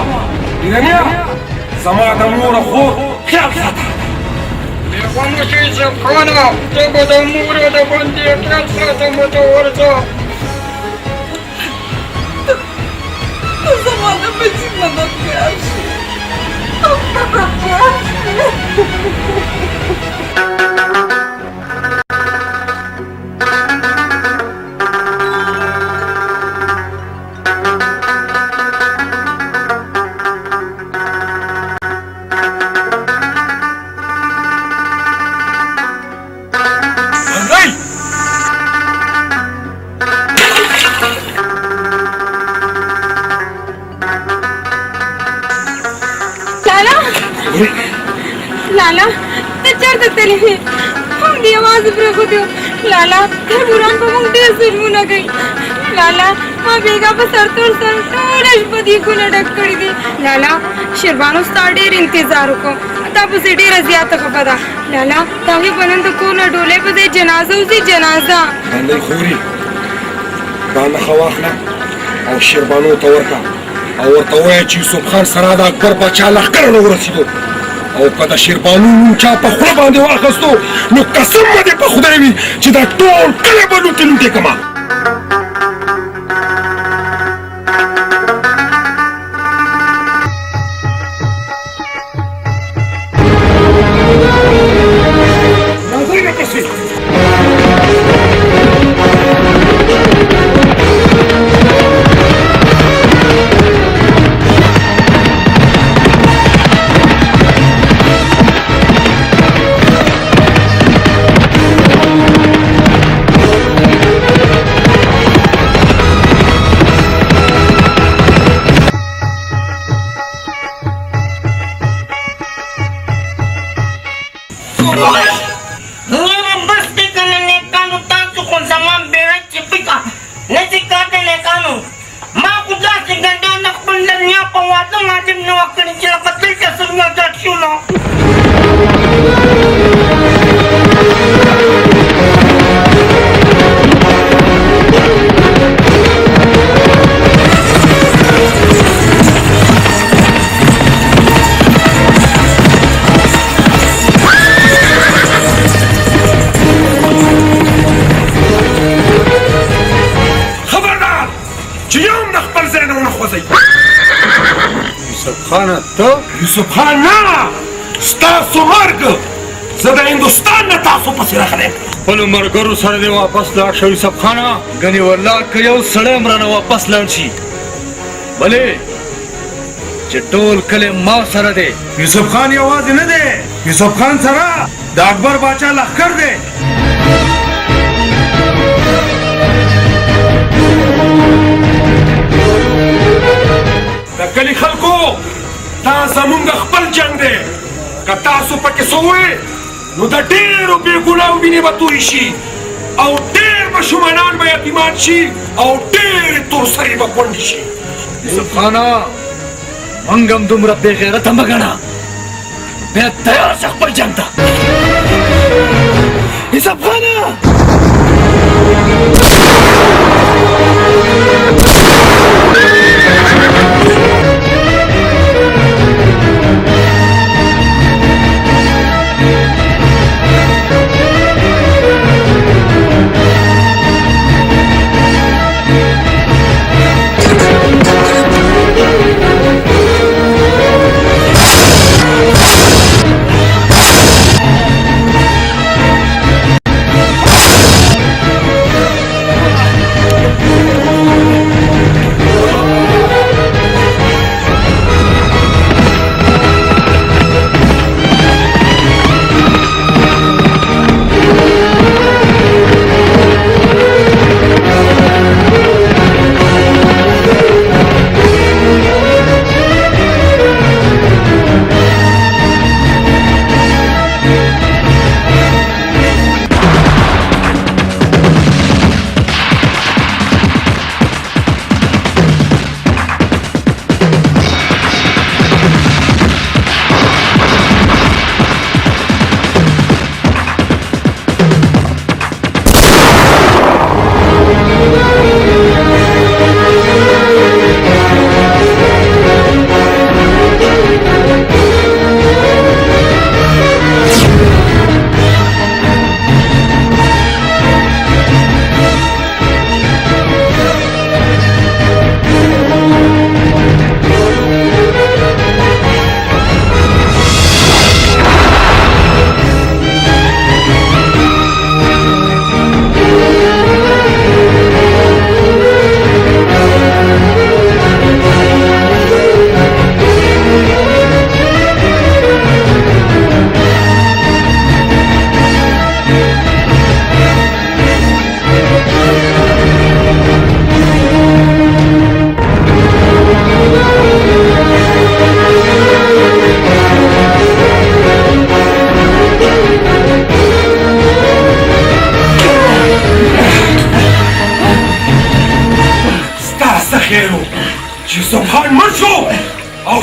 ایرانیا زما د مور او خور خیال ساته بېغمه شئ صفخانه ته به د مور او د بندې خیال ساته مته ورځه ته زما د بچي مددګار شي लाला ते चढ़ तली है हम दी आवाज पर को दियो लाला ते बुरान को मुंग दे सुनू ना गई लाला मां बेगा पर सरतोड़ सरतोड़ बदी को लटक कड़ी दी लाला शेरबानो स्टार्ट इंतजार को तब उसे डेरा ज़्यादा खपदा लाला ताकि बनन तो को न डोले पे जनाजा उसी जनाजा باندې خوري دا نه خواخله او شیربانو ته ورکړه او ورته ووایه چې یوسف خان سره د اکبر پاچا لښکر نه ورسېدو او که د شیربانو نوم چا په خوله باندې واخیستو نو قسم به دې په خدای وي چې دا ټول کلی به لوټې لوټې کړمه یوسف خان نه ستاسو مرګ زه د هندوستان نه تاسو پسې راغلی خپلو ملګرو سره دې واپس لاړ شه یوسف خانه ګنې والله که یو سړی هم رانه واپس لاړ شي بلې چې ټول کلی ما سره دی یوسف خان یوازې نه دی یوسف خان سره د اکبر باچا لښکر دی د کلي خلکو دا زمونږ خپل جنګ دی که تاسو پکې څه ووایې نو د ډېرو بې ګناهو وینې به تویې شي او ډېر ماشومانان به یتیمان شي او ډېرې تورسرې به کونډې شي یوسف خانه موږ هم دومره بې غیرته مه ګڼه بیا تیار شه خپل جنګ ته یوسف خانه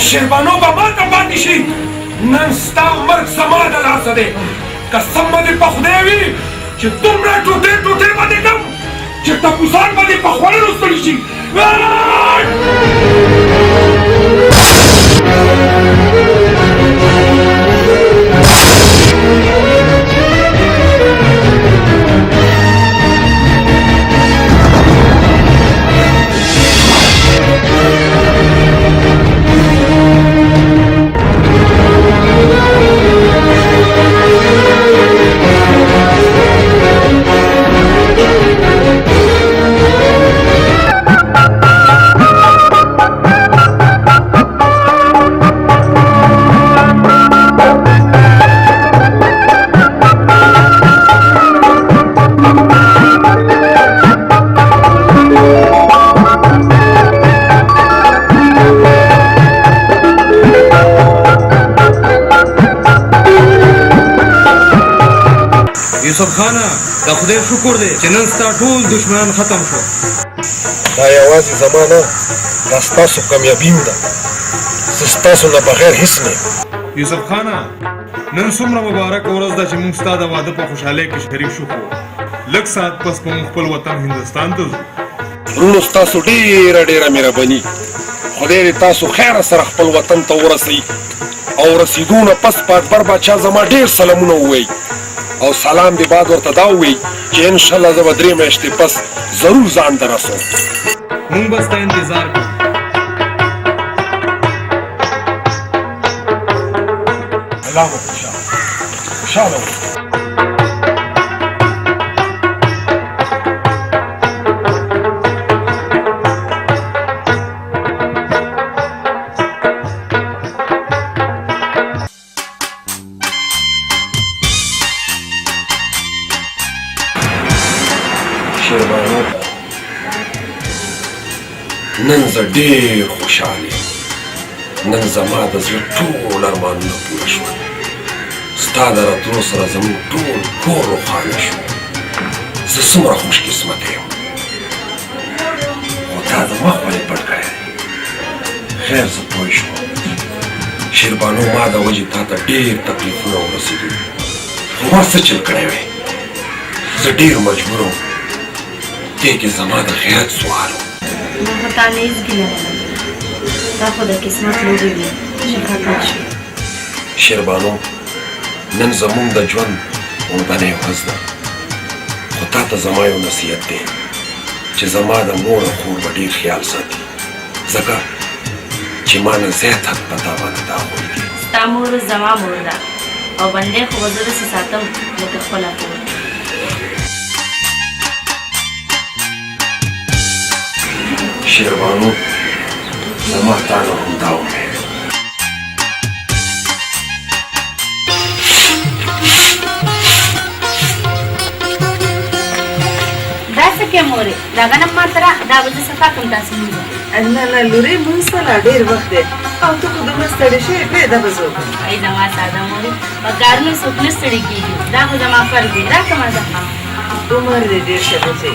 شیربانو به ما ته پاتې شي نن ستا مرګ زما د لاسه دی قسم به دې په خدای وي چې دومره ټوټې ټوټې به دې کړم چې ټپوسان به دې په خوړلو ستړي شي یوسف خانه د خدای شکر دی چې نن ستا ټول دشمنان ختم شو دا یوازې زما نه دا ستاسو کامیابي ده زه ستاسو نه بغیر هیڅ نه یوسف خانه نن څومره مبارک ورځ ده چې موږ ستا د واده په خوشحالۍ کې شریک شو لږ ساعت پس به موږ خپل وطن هندوستان ته ځو ورونو ستاسو ډېره ډېره مهرباني خدای دې تاسو خیره سره خپل وطن ته ورسوي او رسیدو نه پس په اکبر باچا زما ډېر سلامونه ووایي او سلام دی بعد ورته دا ووایي چې انشاءالله زه به 3 میاشتې پس ضرور ځان ته رسوم موږ به ستا انتظار کوو الله مو خوشحاله شیربانو نن زه ډېر خوشحاله یم نن زما د زړه ټول ارمانونه پوره شول ستا د راتلو سره زموږ ټول کور روښانه شو زه څومره خوش قسمته یم خو تا زما خولې پټ کړی دی خیر زه پوه شوم شیربانو ما د وجې تا ته ډېر تکلیفونه ورسېدل خو ما څه چل کړی وی زه ډېر مجبور وم دې کې زما د غیرت سوال و ما خو تا نه هېڅ ګیله نه لرم دا خو د قسمت لوبې وې چې ختم شوې شیربانو نن زموږ د ژوند اوږدنۍ ورځ ده خو تا ته زما یو نصیحت دی چې زما د مور او خور به ډېر خیال ساتي ځکه چې ما نه زیات حق په تا باندې دا غوی دی ستا مور زما مور ده او بندې خو به زه داسې ساتم لکه خپله کور شیربانو زما تا نه همدا امید دا څه کې مورې دا غنم ما سره دا به زه صفا کړم تاسې مونځ نه نه لورې مونځ ته لا ډېر وخت دی او ته خو دومره ستړې شوې پرېږده به زه وکړم ای زما ساده مورې په کارونو څوک نه ستړي کېږي دا خو زما فرض دی راکړه ما زخم عمر دې ډېر ښه بچی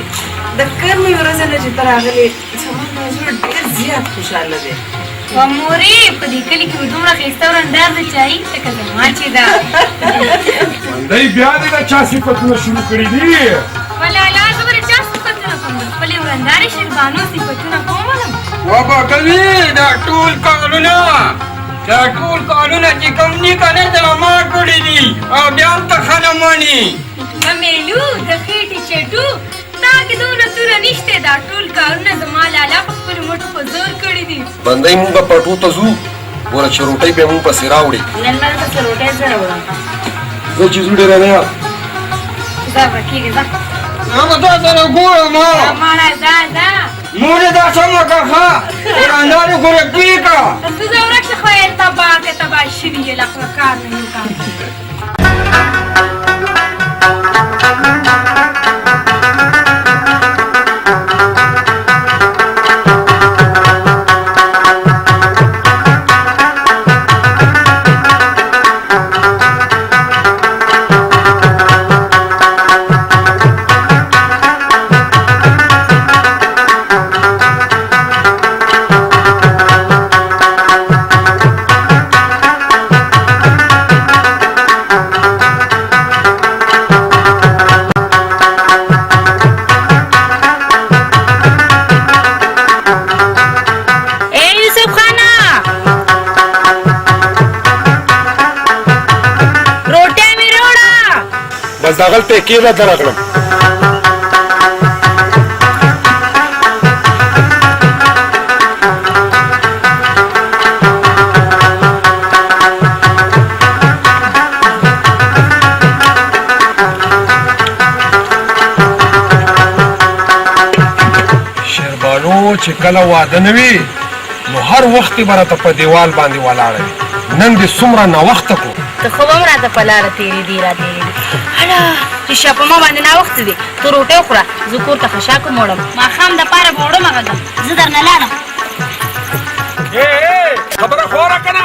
د کرمې ورځې نه چې ته راغلې زما دا زړه ډېر زیات خوشحاله دی و مورې په دې کلي کې به دومره ښایسته ورندار د چایي لکه زما چې ده بندۍ بیا دې د چا صفتونه شروع کړي دي ولالا زه به د چا صفتونه کوم د خپلې ورندارې شیربانو صفتونه کوم وبکوي دا ټول کارونه چې کوم دي کنه د ما کړي دي او بیا هم ته ښه نه منې ممیلو د خېټې چټو تا کې دومره توره نشته دا ټول کارونه زما لالا په خپلو مټو په زور کړي دي بندۍ مونږ به پټو ته ځو ګوره چې روټۍ به مونږ پسې راوړي نن به درته روټۍ زه راوړم زه چې ځو ډېره نه یم ځه به کېږي ځه زه به تا سره ګورم ماړه ځه ځه مورې دا سمه که ښه ورندارې خو یې پرې کړه ته ځه ورک شه خو یې تباه که تباه شوي یې لا خو کار نه یو کار بس دغلته کېده درغلم شیربانو چې کله واده نه وي نو هر وخت به راته په دیوال باندې ولاړه وي نن دې څومره ناوخته کو ته خو هم راته په لاره تېرېدې هله چې شا په ما باندې ناوخته دی ته روټۍ وخوره زه کور ته خشاکم وړم ماښام دپاره به وړم هغه زه درنه لاړم خبره خوره که نه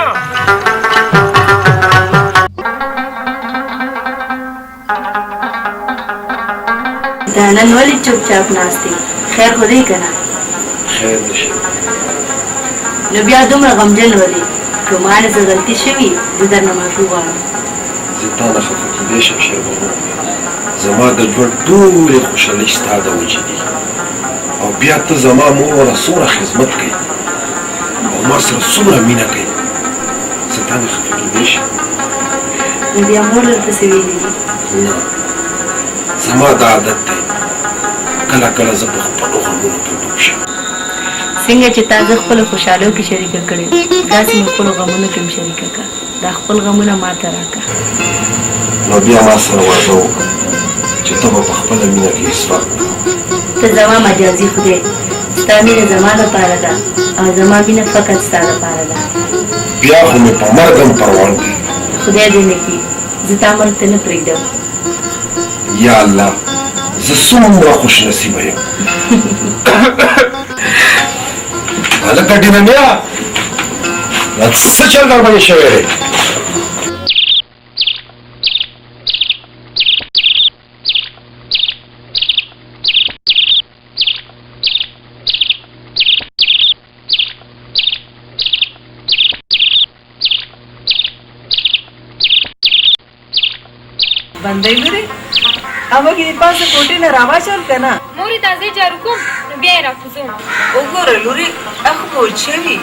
دا نن ولې چوپچاپ ناست دی خیر خو دی که نه خیر دې شي نو بیا دومره غمجن ولې که ما نه څه غلطي شوي زه درنه معافي غواړم زه تا نه خفه کېدی شم شیربانو زما د ژوند ټولې خوشحالۍ ستا د وجې دي او بیا ته زما مور وله څومره خدمت کوي او ما سره څومره مینه کوي زه تا نه خفه کېدی شم نو بیا مور درپسې ویلي دي نه زما دا عادت دی کله کله زه په خپلو غمونو کې ډوب شم څنګه چې تا زه خپلو خوشحالیو کې شریکه کړې داسې مې خپلو غمونو کې هم شریکه کړه دا خپل غمونه ما ته راکړه نو بیا ما سره وعده وکړه چې ته به په خپله مینه کې اسراف نه کوې ته زما مجازي خدای ستا مینه زما لپاره ده او زما مینه فقط ستا لپاره ده بیا خو مې په مرګ هم پروان کوي خدای دې نه کړي زه تا مرګ ته نه پرېږدم یا الله زه څومره خوش نصیبه یم هلکه ډینمیا دا څه چل در باندې شوی دی بندۍ لورې اوږې دې پاسه کوټې نه راواچول که نه مورې تازه جارو کوم نو بیا یې راکوزوم وګوره لورې اخ موج شوي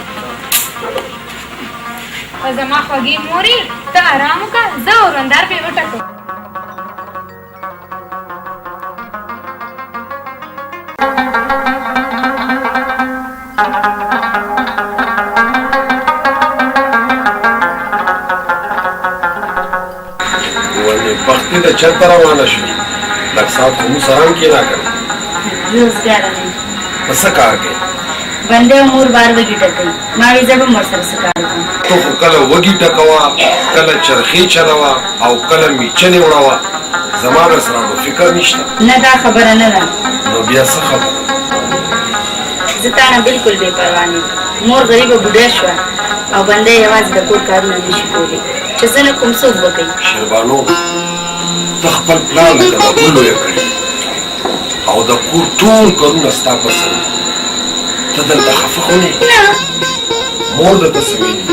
او زما خوږې مورې ته ارام وکړه زه اوروندار پې وټکم ولې بختي د چېرته روانه شوې لږ ساعت خو موږ سره هم کېنا کړې روزګاره نه په څه کار کوې بندې او مور بار وږي ټکوي ما وې زه به هم ورسره څه کار وکړم ته خو کله وږي ټکوه کله چرخې چلوه او کله میچنې وړوه زما به سره نو فکر نشته نه دا خبره نه ده نو بیا څه خبره زه تا نه بلکل بې پروا نه یم. مور غریبه بوډا شوه او بنده یوازې د کور کارونه نه شي کولی چې زه نه کوم څوک به کوي شیربانو ته خپل پلار لکه د ګل لویه کړې او د کور ټول کارونه ستا په سر دي. ته دلته خفه خو نه یې مور درته څه ویلي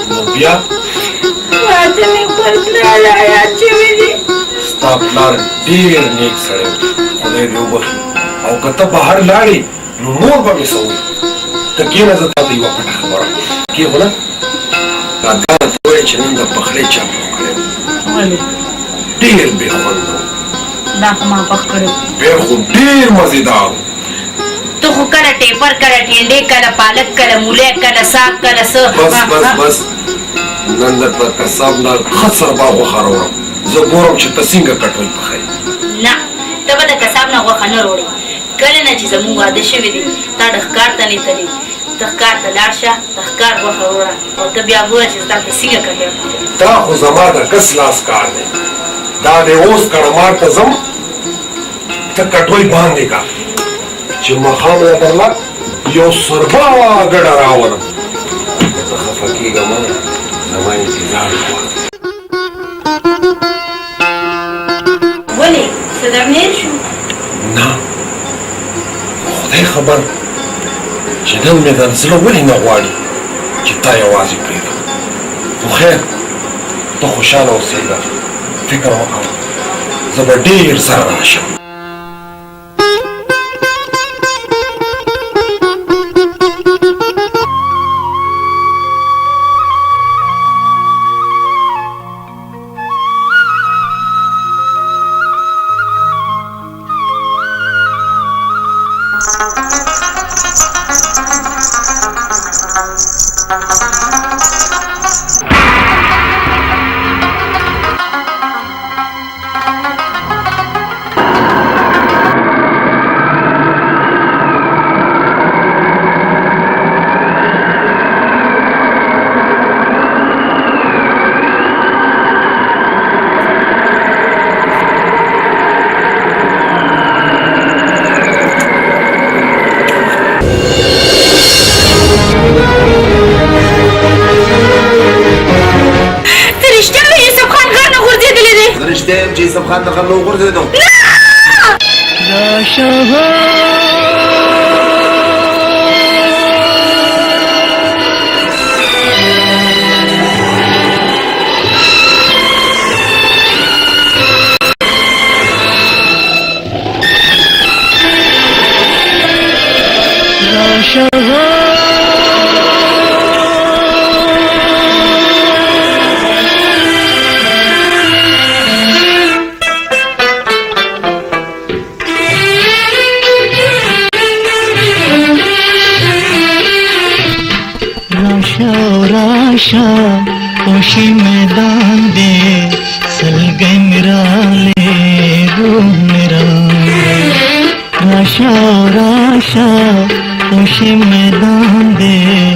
نو بیا ماته مې خپل پلار یاد شوي دي ستا پلار ډېر نیک سړی و خدای دې وبخي او که ته بهر لاړې نو نور به مې څه وایي ته کښېنه زه تا ته یوه پټه خبره کېغونه دا ته وایي چې نن د پخلی چا پوخ کړی ولې ډېر بې خوند و دا خو ما پخ کړی ډېر خو ډېر مزېدار و ته خو کله ټیپر کله ټینډې کله پالک کله مولی کله ساگ کله څه بس نن درته قصاب نه ښه سربا غوښه راوړم زه ګورم چې ته څنګه کټوۍ پخوې نه ته به د کساب نه غوښه نه راوړې کله نه چې زموږ واده شوی دی تا د ښکار ته نه تللی ته ښکار ته لاړ شه د ښکار غوښه وروړه او ته بیا ګوره چې تا ته څنګه کټوۍ پخوې دا خو زما د کس لاس کار دی دا دی اوس کړمار ته ځم ته کټوۍ باندې کا چې ماښام یې درله یو سربا ګډه راولم ته خفه کېږه مه زما انتظار وکړه ولې څه درنیر شو نه خدای خبر چې نن مې در زړه ولې نه غواړي چې تا یوازې پرېږدم خو خیر ته خوشحاله اوسېږه فکر مه کوه زه به ډېر زر راشم رشتیم چې یوسف خان د غرلو وغورځېدو राशा कोशी मैदान दे सलगे मेरा ले रूह मेरा राशा कोशी मैदान दे